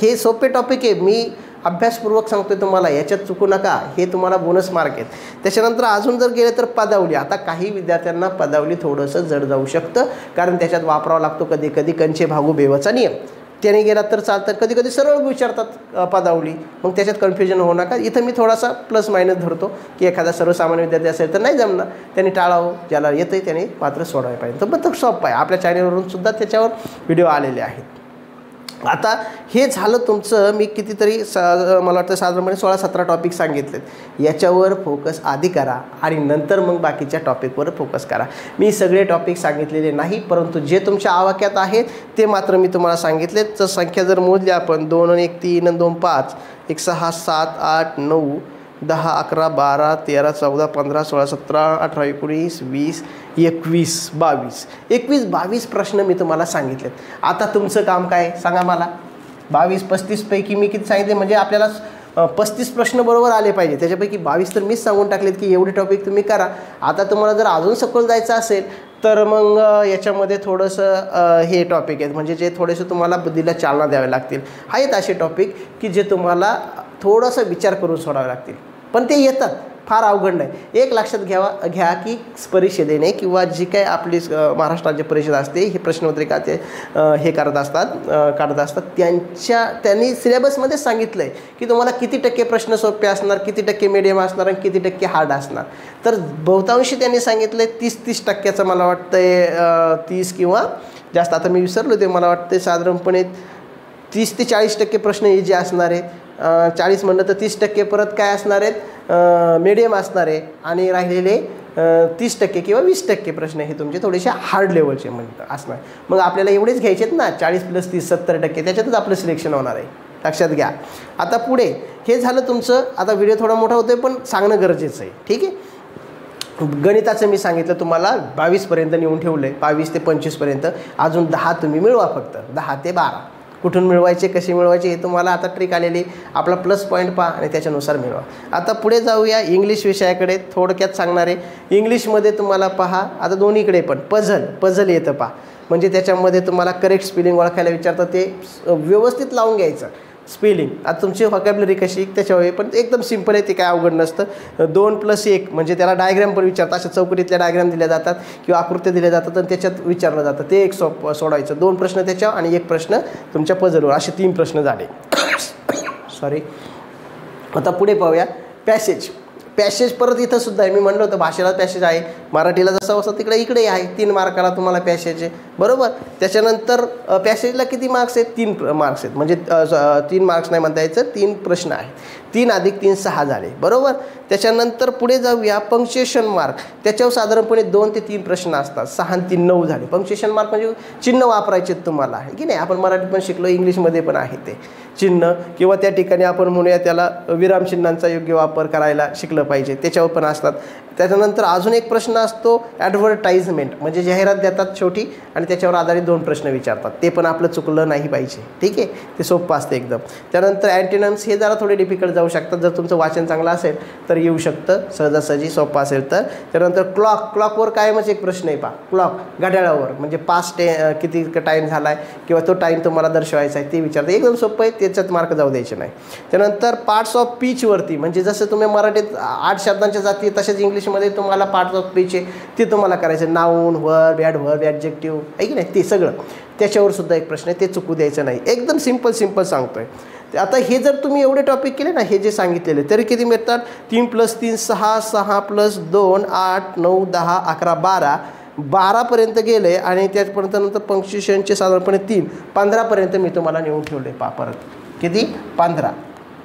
हे सोपे टॉपिक आहे, मी अभ्यासपूर्वक सांगतोय तुम्हाला, याच्यात चुकू नका, हे तुम्हाला बोनस मार्क आहेत. त्याच्यानंतर अजून जर गेले तर पदावली. आता काही विद्यार्थ्यांना पदावली थोडंसं जड जाऊ शकतं, कारण त्याच्यात वापरावं लागतो कधी कधी कंचे भागू बेवचा नियम. त्याने गेला तर चालतं. कधी कधी सरळ विचारतात पदावली, मग त्याच्यात कन्फ्युजन होऊ नका. इथं मी थोडासा प्लस मायनस धरतो की एखादा सर्वसामान्य विद्यार्थी असेल तर नाही जमणार, त्यांनी टाळावं. ज्याला येतं आहे त्याने मात्र सोडवायला पाहिजे. तर मग तो सोपं आहे. आपल्या चॅनलवरून सुद्धा त्याच्यावर व्हिडिओ आलेले आहेत. आता हे झालं तुमचं. मी कितीतरी मला वाटतं साधारणपणे 16-17 टॉपिक सांगितलेत. याच्यावर फोकस आधी करा आणि नंतर मग बाकीच्या टॉपिकवर फोकस करा. मी सगळे टॉपिक सांगितलेले नाही, परंतु जे तुमच्या आवाक्यात आहेत ते मात्र मी तुम्हाला सांगितले. तर संख्या जर मोजली आपण 2 आणि 1 3 आणि 2 5 1 6 7 8 9 10 11 12 13 14 15 16 17 18 19 20 21 22 22 प्रश्न मी तुम्हाला सांगितलेत. आता तुमचं काम काय सांगा मला. 22-35 पैकी मी किती सांगितले, म्हणजे आपल्याला 35 प्रश्न बरोबर आले पाहिजे. त्याच्यापैकी 22 तर मीच सांगून टाकलेत की एवढे टॉपिक तुम्ही करा. आता तुम्हाला जर अजून सखोल जायचं असेल तर मग याच्यामध्ये थोडंसं हे टॉपिक आहेत, म्हणजे जे थोडेसे तुम्हाला बुद्धीला चालना द्यावे लागतील. आहेत असे टॉपिक की जे तुम्हाला थोडासा विचार करून सोडावे लागतील, पण ते येतात, फार अवघड नाही. एक लक्षात घ्या की परिषदेने किंवा जी काय आपली महाराष्ट्र राज्य परिषद असते, हे प्रश्नपत्रिका ते हे काढत असतात, त्यांनी सिलेबसमध्ये सांगितलं आहे की तुम्हाला किती टक्के प्रश्न सोपे असणार, किती टक्के मीडियम असणार आणि किती टक्के हार्ड असणार. तर बहुतांशी त्यांनी सांगितलं आहे 30% मला वाटतं आहे 30 किंवा जास्त, आता मी विसरलो ते, मला वाटतं साधारणपणे 30 ते 40% प्रश्न हे जे असणार आहेत. 40 म्हणलं तर 30% परत काय असणार आहेत, मीडियम असणार आहे. आणि राहिलेले 30% किंवा 20% प्रश्न हे तुमचे थोडेसे हार्ड लेवलचे म्हणतात असणार. मग आपल्याला एवढेच घ्यायचे आहेत ना, 40 + 30 70%, त्याच्यातच आपलं सिलेक्शन होणार आहे. लक्षात घ्या. आता पुढे हे झालं तुमचं. आता व्हिडिओ थोडा मोठा होतोय पण सांगणं गरजेचं आहे. ठीक आहे. गणिताचं मी सांगितलं तुम्हाला 22पर्यंत नेऊन ठेवलं आहे, 22 ते 25पर्यंत. अजून 10 तुम्ही मिळवा, फक्त 10 ते 12 कुठून मिळवायचे, कसे मिळवायचे हे तुम्हाला आता ट्रिक आलेली. आपला प्लस पॉईंट पहा आणि त्याच्यानुसार मिळवा. आता पुढे जाऊया इंग्लिश विषयाकडे. थोडक्यात सांगणार आहे. इंग्लिशमध्ये तुम्हाला पहा, आता दोन्हीकडे पण पझल येतं पहा, म्हणजे त्याच्यामध्ये तुम्हाला करेक्ट स्पेलिंग ओळखायला विचारतं, ते व्यवस्थित लावून घ्यायचं स्पेलिंग. आता तुमची व्हॉकॅब्युलरी कशी त्याच्यावर, पण एकदम सिंपल आहे, ते काय अवघड नसतं. 2 + 1 म्हणजे त्याला डायग्राम पण विचारतात. अशा चौकटीतल्या डायग्राम दिल्या जातात किंवा आकृत्या दिल्या जातात आणि त्याच्यात विचारलं जातं, ते एक सोडवायचं. 2 प्रश्न त्याच्यावर आणि 1 प्रश्न तुमच्या पझलवर, असे 3 प्रश्न झाले. सॉरी. आता पुढे पाहूया पॅसेज परत इथं सुद्धा आहे. मी म्हणलं होतं भाषेला पॅसेज आहे, मराठीला जसं असं तिकडे इकडे आहे. 3 मार्काला तुम्हाला पॅसेज आहे, बरोबर. त्याच्यानंतर पॅसेजला किती मार्क्स आहेत, 3 मार्क्स आहेत, म्हणजे 3 मार्क्स नाही म्हणता यायचं, 3 प्रश्न आहेत. 3 + 3 6 झाले, बरोबर. त्याच्यानंतर पुढे जाऊया पंक्च्युएशन मार्क. त्याच्यावर साधारणपणे 2 ते 3 प्रश्न असतात. 6 आणि 3 9 झाले. पंक्च्युएशन मार्क म्हणजे चिन्ह वापरायचे तुम्हाला, आहे की नाही. आपण मराठीत पण शिकलो, इंग्लिशमध्ये पण आहे ते चिन्ह, किंवा त्या ठिकाणी आपण म्हणूया त्याला विरामचिन्हांचा योग्य वापर करायला शिकलं पाहिजे, त्याच्यावर पण असतात. त्याच्यानंतर अजून एक प्रश्न असतो ॲडव्हर्टाइजमेंट, म्हणजे जाहिरात देतात छोटी आणि त्याच्यावर आधारित 2 प्रश्न विचारतात. ते पण आपलं चुकलं नाही पाहिजे. ठीक आहे, ते सोपं असतं एकदम. त्यानंतर अँटेनम्स हे जरा थोडे डिफिकल्ट जाऊ शकतात. जर तुमचं वाचन चांगलं असेल तर येऊ शकतं, सहजासहजी सोपं असेल तर. त्यानंतर क्लॉकवर कायमच एक प्रश्न आहे पहा, क्लॉक घड्याळावर, म्हणजे पास्ट किती टाईम झाला आहे किंवा तो टाईम तुम्हाला दर्शवायचा आहे ते विचारतं. एकदम सोपं आहे, त्याच्यात मार्क जाऊ द्यायचे नाही. त्यानंतर पार्ट्स ऑफ स्पीचवरती, म्हणजे जसं तुम्ही मराठीत 8 शब्दांच्या जाती तसेच इंग्लिशमध्ये तुम्हाला पार्ट्स ऑफ स्पीच आहे ते तुम्हाला करायचं. नाऊन, व्हर्ब, ॲडव्हर्ब, ॲडजेक्टिव्ह, आहे की नाही, ते सगळं त्याच्यावर सुद्धा एक प्रश्न आहे, ते चुकू द्यायचं नाही. एकदम सिंपल सांगतोय. आता हे जर तुम्ही एवढे टॉपिक केले ना, हे जे सांगितलेले, तरी किती मिळतात, 3 + 3 6, 6 + 2 8 9 10 11 12पर्यंत गेले. आणि त्यापर्यंत नंतर पंक्च्युएशनचे साधारणपणे 3 15पर्यंत मी तुम्हाला नेऊन ठेवले. परत किती, 15.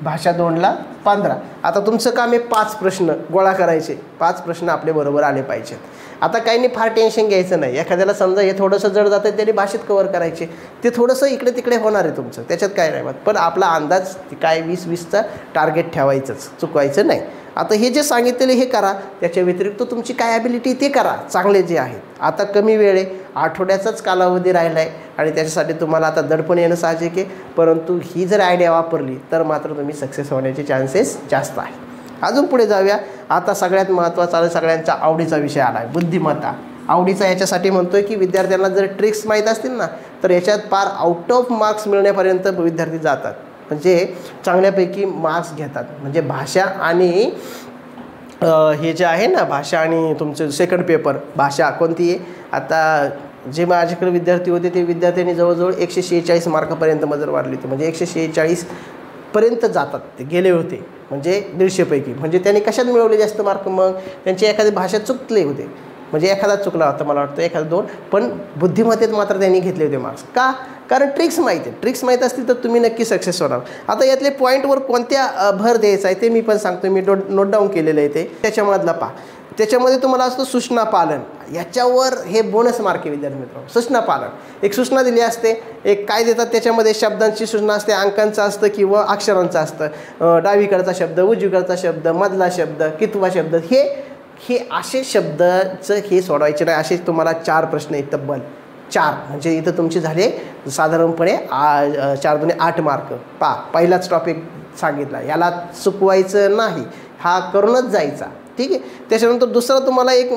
भाषा 2ला 15. आता तुमचं काम आहे 5 प्रश्न गोळा करायचे. 5 प्रश्न आपले बरोबर आले पाहिजेत. आता काही नाही, फार टेन्शन घ्यायचं नाही. एखाद्याला समजा हे थोडंसं जड जातं आहे, त्यांनी भाषेत कवर करायचे, ते थोडंसं इकडे तिकडे होणार आहे तुमचं, त्याच्यात काय नाही. पण आपला अंदाज काय 20-20चा टार्गेट ठेवायचंच, चुकवायचं नाही. आता हे जे सांगितलेले हे करा, त्याच्या व्यतिरिक्त तुमची काय ॲबिलिटी ते करा, चांगले जे आहेत. आता कमी वेळ आहे, आठवड्याचाच कालावधी राहिला आहे आणि त्याच्यासाठी तुम्हाला आता दडपण येणं साहजिक आहे. परंतु ही जर आयडिया वापरली तर मात्र तुम्ही सक्सेस होण्याचे चान्सेस जास्त आहेत. अजून पुढे जाऊया. आता सगळ्यात महत्त्वाचा सगळ्यांचा आवडीचा विषय आला आहे, बुद्धिमत्ता. आवडीचा याच्यासाठी म्हणतोय की विद्यार्थ्यांना जर ट्रिक्स माहीत असतील ना, तर याच्यात पार आउट ऑफ मार्क्स मिळण्यापर्यंत विद्यार्थी जातात, म्हणजे चांगल्यापैकी मार्क्स घेतात. म्हणजे भाषा आणि हे जे आहे ना, भाषा आणि तुमचं सेकंड पेपर, भाषा कोणती आहे आता, जे माझ्याकडे विद्यार्थी होते ते विद्यार्थ्यांनी जवळजवळ 146 मार्कापर्यंत मजल वाढली होती. म्हणजे 146 पर्यंत जातात ते गेले होते, म्हणजे 150पैकी. म्हणजे त्यांनी कशात मिळवले जास्त मार्क? मग त्यांची एखादी भाषा चुकले होते, म्हणजे एखादा चुकला होता मला वाटतं, एखादा 2, पण बुद्धिमत्तेत मात्र त्यांनी घेतले होते मार्क्स. का? कारण ट्रिक्स माहिती आहे. ट्रिक्स माहीत असतील तर तुम्ही नक्की सक्सेस होणार. आता यातले पॉईंटवर कोणत्या भर द्यायचा आहे ते मी पण सांगतो. मी नोट डाऊन केलेलं आहे ते. त्याच्यामधला पहा, त्याच्यामध्ये तुम्हाला असतं सूचना पालन. याच्यावर हे बोनस मार्क आहे विद्यार्थी मित्रांनो. सूचना पालन, एक सूचना दिली असते, एक काय देतात त्याच्यामध्ये शब्दांची सूचना असते, अंकांचं असतं किंवा अक्षरांचं असतं. डावीकडचा शब्द, उजवीकडचा शब्द, मधला शब्द, कितवा शब्द, हे असे शब्दाचं हे सोडवायचे नाही. असे तुम्हाला 4 प्रश्न आहेत, तब्बल 4. म्हणजे इथं तुमचे झाले साधारणपणे 4 दुणे 8 मार्क. पहिलाच टॉपिक सांगितला, याला चुकवायचं नाही, हा करूनच जायचा. ठीक आहे. त्याच्यानंतर दुसरा तुम्हाला एक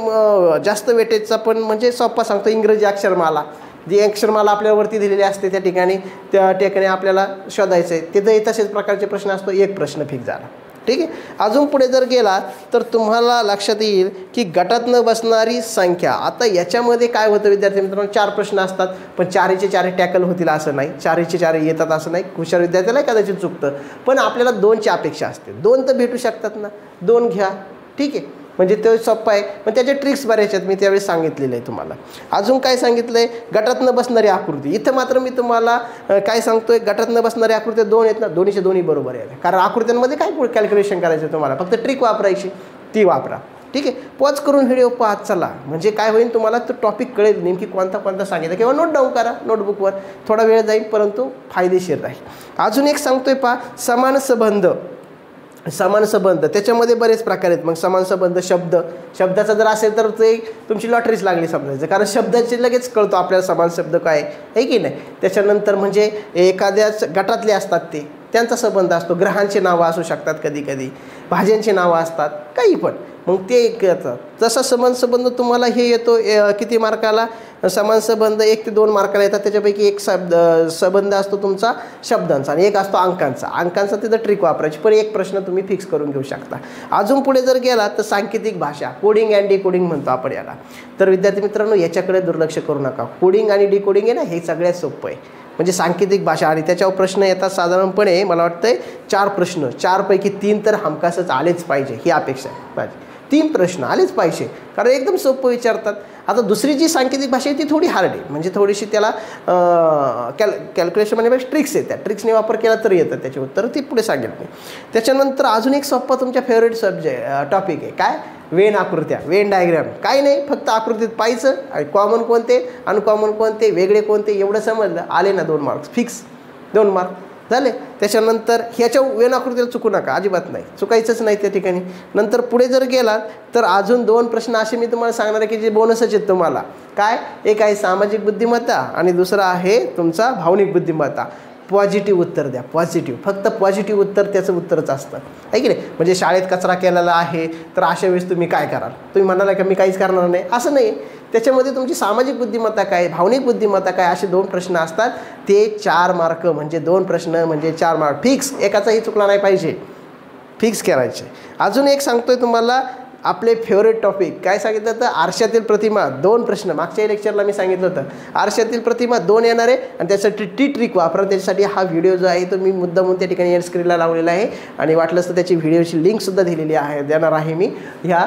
जास्त वेटेजचा पण म्हणजे सोपा सांगतो, इंग्रजी अक्षरमाला. जी अक्षरमाला आपल्यावरती दिलेली असते त्या ठिकाणी आपल्याला शोधायचं आहे. तिथंही तसेच प्रकारचे प्रश्न असतो, एक प्रश्न फिक्स झाला. ठीक आहे. अजून पुढे जर गेला तर तुम्हाला लक्षात येईल की गटातनं बसणारी संख्या. आता याच्यामध्ये काय होतं विद्यार्थी मित्रांनो, 4 प्रश्न असतात, पण 4चे 4 टॅकल होतील असं नाही, 4चे 4 येतात असं नाही. हुशार विद्यार्थ्याला कदाचित चुकतं, पण आपल्याला 2ची अपेक्षा असते. 2 तर भेटू शकतात ना, 2 घ्या. ठीक आहे. म्हणजे तो सोप्पा आहे, पण त्याचे ट्रिक्स बऱ्याच आहेत, मी त्यावेळेस सांगितलेलं आहे तुम्हाला. अजून काय सांगितलं आहे, गटातनं बसणारी आकृती. इथं मात्र मी तुम्हाला काय सांगतोय, गटातनं बसणारी आकृती 2 आहेत ना, दोन्हीचे दोन्ही बरोबर आहे. कारण आकृत्यांमध्ये काय कॅल्क्युलेशन करायचं तुम्हाला, फक्त ट्रिक वापरायची, ती वापरा. ठीक आहे. पॉज करून व्हिडिओ पाहत चला, म्हणजे काय होईल तुम्हाला तो टॉपिक कळेल नेमकी कोणता सांगितलं, किंवा नोट डाऊन करा नोटबुकवर. थोडा वेळ जाईल परंतु फायदेशीर राहील. अजून एक सांगतोय पहा, समान संबंध. त्याच्यामध्ये बरेच प्रकार आहेत. मग समान संबंध शब्दाचा जर असेल तर ते तुमची लॉटरीच लागली समजायचं, कारण शब्दाचे लगेच कळतो आपल्याला समान शब्द काय आहे की नाही. त्याच्यानंतर म्हणजे एखाद्याच गटातले असतात ते, त्यांचा संबंध असतो. ग्रहांची नावं असू शकतात, कधी भाज्यांची नावं असतात, काही पण. मग ते येतात. जसा समान संबंध तुम्हाला हे येतो किती मार्काला, समान संबंध 1 ते 2 मार्काला येतात. त्याच्यापैकी एक संबंध असतो तुमचा शब्दांचा आणि एक असतो अंकांचा. तिथं ट्रिक वापरायची, पण एक प्रश्न तुम्ही फिक्स करून घेऊ शकता. अजून पुढे जर गेला तर सांकेतिक भाषा, कोडिंग अँड डिकोडिंग म्हणतो आपण याला. तर विद्यार्थी मित्रांनो याच्याकडे दुर्लक्ष करू नका. कोडिंग आणि डिकोडिंग आहे ना, हे सगळ्यात सोपं आहे. म्हणजे सांकेतिक भाषा, आणि त्याच्यावर प्रश्न येतात साधारणपणे मला वाटतंय 4 प्रश्न. 4पैकी 3 तर हमखासच आलेच पाहिजे, ही अपेक्षा आहे माझी. 3 प्रश्न आलेच पाहिजे, कारण एकदम सोपं विचारतात. आता दुसरी जी सांकेतिक भाषा आहे ती थोडी हार्ड आहे, म्हणजे थोडीशी त्याला कॅल्क्युलेशन म्हणजे ट्रिक्स आहेत. त्या ट्रिक्सने वापर केला तर येतं त्याचे उत्तर, ती पुढे सांगेल मी. त्याच्यानंतर अजून एक सोप्पा तुमच्या फेवरेट टॉपिक आहे, काय? वेन आकृत्या, वेन डायग्राम. काही नाही, फक्त आकृतीत पाहायचं आणि कॉमन कोणते, अनकॉमन कोणते, वेगळे कोणते, एवढं समजलं, आले ना 2 मार्क्स फिक्स, 2 मार्क झाले. त्याच्यानंतर ह्याच्या वेन आकृतीला चुकू नका, अजिबात नाही, चुकायचंच नाही त्या ठिकाणी. नंतर पुढे जर गेलात तर अजून 2 प्रश्न असे मी तुम्हाला सांगणार आहे की जे बोनसच आहेत तुम्हाला. काय? एक आहे सामाजिक बुद्धिमत्ता आणि दुसरा आहे तुमचा भावनिक बुद्धिमत्ता. पॉझिटिव्ह उत्तर द्या, पॉझिटिव्ह, फक्त पॉझिटिव्ह उत्तर त्याचं उत्तरच असतं, आहे की नाही. म्हणजे शाळेत कचरा केलेला आहे तर अशा वेळेस तुम्ही काय कराल, तुम्ही म्हणाला का मी काहीच करणार नाही, असं नाही. त्याच्यामध्ये तुमची सामाजिक बुद्धिमत्ता काय, भावनिक बुद्धिमत्ता काय, असे 2 प्रश्न असतात. ते 4 मार्क, म्हणजे 2 प्रश्न म्हणजे 4 मार्क फिक्स. एकाचाही चुकला नाही पाहिजे, फिक्स करायचे. अजून एक सांगतोय तुम्हाला, आपले फेवरेट टॉपिक काय सांगितलं होतं, आरशातील प्रतिमा. 2 प्रश्न मागच्या लेक्चरला मी सांगितलं होतं, आरशातील प्रतिमा 2 येणार आहे आणि त्यासाठी टी ट्रिक वापरा. त्याच्यासाठी हा व्हिडिओ जो आहे तो मी मुद्दामून त्या ठिकाणी एंड स्क्रीनला लावलेला आहे, आणि वाटलंच तर त्याची व्हिडिओची लिंकसुद्धा दिलेली आहे, देणार आहे मी ह्या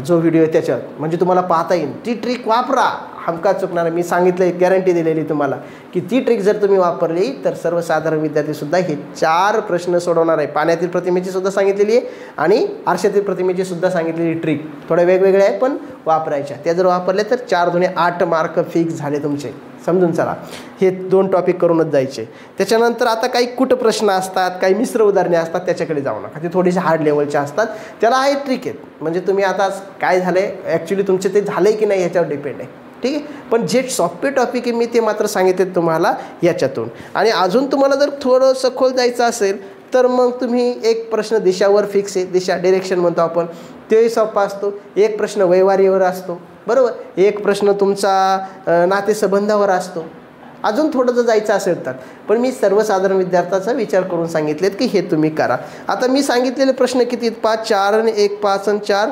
जो व्हिडिओ आहे त्याच्यात, म्हणजे तुम्हाला पाहता येईल. ती ट्रिक वापरा, हमखास चुकणार. मी सांगितलं, गॅरंटी दिलेली तुम्हाला की ती ट्रिक जर तुम्ही वापरली तर सर्वसाधारण विद्यार्थीसुद्धा हे 4 प्रश्न सोडवणार आहे. पाण्यातील प्रतिमेची सुद्धा सांगितलेली आहे आणि आरशातील प्रतिमेची सुद्धा सांगितलेली ट्रिक थोड्या वेगवेगळ्या आहेत पण वापरायच्या. त्या जर वापरल्या तर 4 दुणे 8 मार्क फिक्स झाले तुमचे, समजून चला. हे 2 टॉपिक करूनच जायचे. त्याच्यानंतर आता काही कुट प्रश्न असतात, काही मिश्र उदाहरणे असतात, त्याच्याकडे जाऊ नका, ते थोडेसे हार्ड लेवलचे असतात. त्याला आहे ट्रिक आहेत, म्हणजे तुम्ही आता काय झालं आहे ॲक्च्युली तुमचे ते झालं आहे की नाही ह्याच्यावर डिपेंड आहे. ठीक आहे. पण जे सोपे टॉपिक आहे मी ते मात्र सांगितले तुम्हाला याच्यातून. आणि अजून तुम्हाला जर थोडं सखोल जायचं असेल तर मग तुम्ही एक प्रश्न दिशावर फिक्स आहे, दिशा डिरेक्शन म्हणतो आपण, तेही सोपा असतो. एक प्रश्न वैवारीवर असतो, बरोबर. एक प्रश्न तुमचा नातेसंबंधावर असतो. अजून थोडं जर जायचं असेल तर, पण मी सर्वसाधारण विद्यार्थ्याचा विचार करून सांगितलेत की हे तुम्ही करा. आता मी सांगितलेले प्रश्न किती आहेत? 5, 4 आणि 1, 5 आणि 4,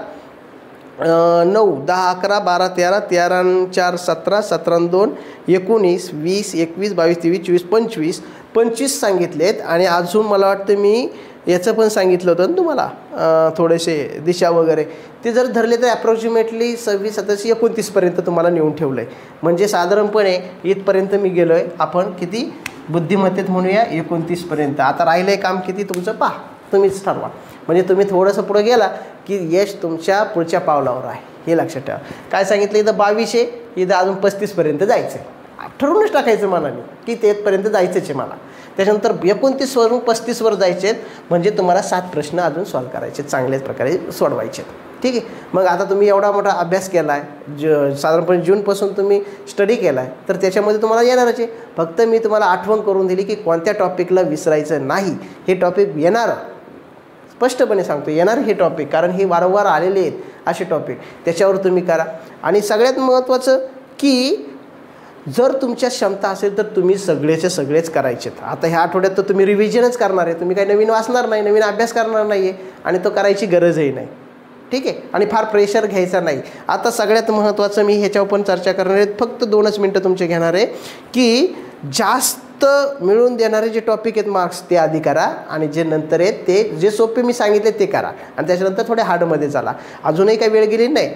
9, 10, 11, 12, 13, 13, 4, 17, 17, 2, 19, 20, 21, 22, 23, 24, 25 सांगितलेत. आणि अजून मला वाटतं मी याचं पण सांगितलं होतं ना तुम्हाला थोडेसे दिशा वगैरे, ते जर धरले तर ॲप्रॉक्सिमेटली 26, 27, 29पर्यंत तुम्हाला नेऊन ठेवलं आहे. म्हणजे साधारणपणे इथपर्यंत मी गेलो आहे. आपण किती बुद्धिमत्तेत म्हणूया 29पर्यंत. आता राहिलं आहे काम किती तुमचं पहा, तुम्हीच ठरवा. म्हणजे तुम्ही थोडंसं पुढं गेला की यश तुमच्या पुढच्या पावलावर आहे, हे लक्षात ठेवा. काय सांगितलं इथं 22 आहे, इथं अजून 35पर्यंत जायचं आहे. ठरवूनच टाकायचं मनाने की तेथपर्यंत जायचंच आहे मला. त्याच्यानंतर 29 वरून 35 वर जायचे आहेत. म्हणजे तुम्हाला 7 प्रश्न अजून सॉल्व करायचे, चांगल्याच प्रकारे सोडवायचे. ठीक आहे. मग आता तुम्ही एवढा मोठा अभ्यास केला आहे, साधारणपणे जूनपासून तुम्ही स्टडी केला आहे, तर त्याच्यामध्ये तुम्हाला येणारच आहे. फक्त मी तुम्हाला आठवण करून दिली की कोणत्या टॉपिकला विसरायचं नाही. हे टॉपिक येणार, स्पष्टपणे सांगतो येणार हे टॉपिक, कारण हे वारंवार आलेले आहेत असे टॉपिक. त्याच्यावर तुम्ही करा. आणि सगळ्यात महत्त्वाचं की जर तुमच्या क्षमता असेल तर तुम्ही सगळेचे सगळेच करायचेत. आता ह्या आठवड्यात तर तुम्ही रिव्हिजनच करणार आहे, तुम्ही काही नवीन वाचणार नाही, नवीन अभ्यास करणार नाही आहे, आणि तो करायची गरजही नाही. ठीक आहे. आणि फार प्रेशर घ्यायचा नाही. आता सगळ्यात महत्त्वाचं मी ह्याच्यावर पण चर्चा करणार आहे, फक्त 2च मिनटं तुमचे घेणार आहे, की जास्त मिळून देणारे जे टॉपिक आहेत मार्क्स ते आधी करा, आणि जे नंतर आहेत ते जे सोपे मी सांगितले ते करा, आणि त्याच्यानंतर थोडे हार्डमध्ये चाला. अजूनही काही वेळ गेली नाही,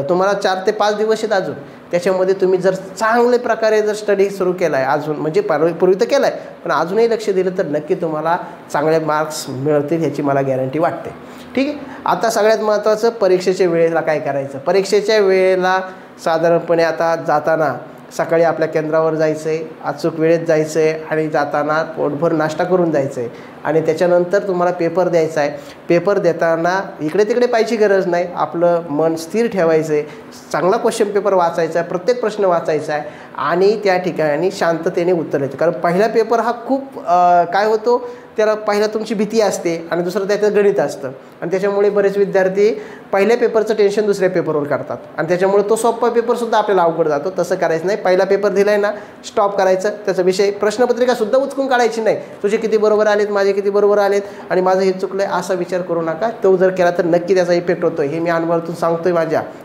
तुम्हाला 4 ते 5 दिवस आहेत अजून. त्याच्यामध्ये तुम्ही जर चांगल्या प्रकारे जर स्टडी सुरू केला आहे अजून, म्हणजे पूर्वी तर केला आहे पण अजूनही लक्ष दिलं तर नक्की तुम्हाला चांगले मार्क्स मिळतील, ह्याची मला गॅरंटी वाटते. ठीक आहे. आता सगळ्यात महत्त्वाचं परीक्षेच्या वेळेला काय करायचं. परीक्षेच्या वेळेला साधारणपणे आता जाताना सकाळी आपल्या केंद्रावर जायचं आहे, अचूक वेळेत जायचं आहे, आणि जाताना पोटभर नाश्ता करून जायचं आहे. आणि त्याच्यानंतर तुम्हाला पेपर द्यायचा आहे. पेपर देताना इकडे तिकडे पाहायची गरज नाही, आपलं मन स्थिर ठेवायचं आहे, चांगला क्वेश्चन पेपर वाचायचा आहे, प्रत्येक प्रश्न वाचायचा आहे, आणि त्या ठिकाणी शांततेने उत्तर द्यायचं. कारण पहिला पेपर हा खूप काय होतो, त्याला पहिला तुमची भीती असते, आणि दुसरं त्याचं गणित असतं, आणि त्याच्यामुळे बरेच विद्यार्थी पहिल्या पेपरचं टेन्शन दुसऱ्या पेपरवर काढतात, आणि त्याच्यामुळे तो सोपा पेपरसुद्धा आपल्याला अवघड जातो. तसं करायचं नाही. पहिला पेपर दिला आहे ना, स्टॉप करायचं, त्याचा विषय प्रश्नपत्रिकासुद्धा उचकून काढायची नाही. तुझे किती बरोबर आलेत, माझे किती बरोबर आलेत, आणि माझं हे चुकलं आहे असा विचार करू नका. तो जर केला तर नक्की त्याचा इफेक्ट होतो. हे मी अनुभवातून सांगतोय.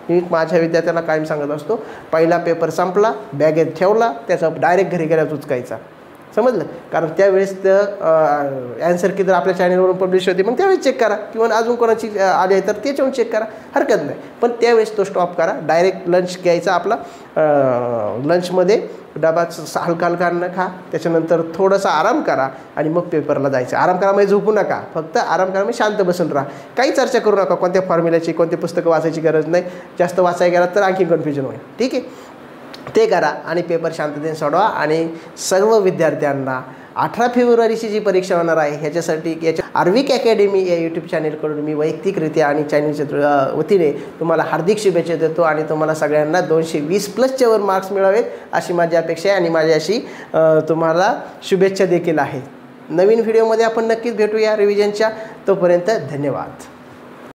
मी माझ्या विद्यार्थ्यांना कायम सांगत असतो, पहिला पेपर संपला, बॅगेत ठेवला, त्याचा डायरेक्ट घरी गेल्यावर उचकायचा. समजलं. कारण त्यावेळेस तर ॲन्सर की जर आपल्या चॅनलवरून पब्लिश होते मग त्यावेळेस चेक करा, किंवा अजून कोणाची आली आहे तर त्याच्यावरून चेक करा, हरकत नाही. पण त्यावेळेस तो स्टॉप करा. डायरेक्ट लंच घ्यायचा आपला, लंचमध्ये डबा हलका हलका अन्न खा, त्याच्यानंतर थोडासा आराम करा, आणि मग पेपरला जायचं. आराम करा म्हणजे झोपू नका, फक्त आराम करा म्हणजे शांत बसून राहा. काही चर्चा करू नका, कोणत्या फॉर्म्युल्याची कोणते पुस्तकं वाचायची गरज नाही. जास्त वाचायला गेला तर आणखी कन्फ्युजन होईल. ठीक आहे. ते करा आणि पेपर शांततेने सोडवा. आणि सर्व विद्यार्थ्यांना 18 फेब्रुवारीची जी परीक्षा होणार आहे ह्याच्यासाठी याच्या आर्विक अकॅडमी या यूट्यूब चॅनलकडून मी वैयक्तिकरित्या आणि चॅनलच्या वतीने तुम्हाला हार्दिक शुभेच्छा देतो, आणि तुम्हाला सगळ्यांना 220+ वर मार्क्स मिळावेत अशी माझी अपेक्षा आहे, आणि माझी अशी तुम्हाला शुभेच्छा देखील आहे. नवीन व्हिडिओमध्ये आपण नक्कीच भेटूया रिव्हिजनच्या. तोपर्यंत धन्यवाद.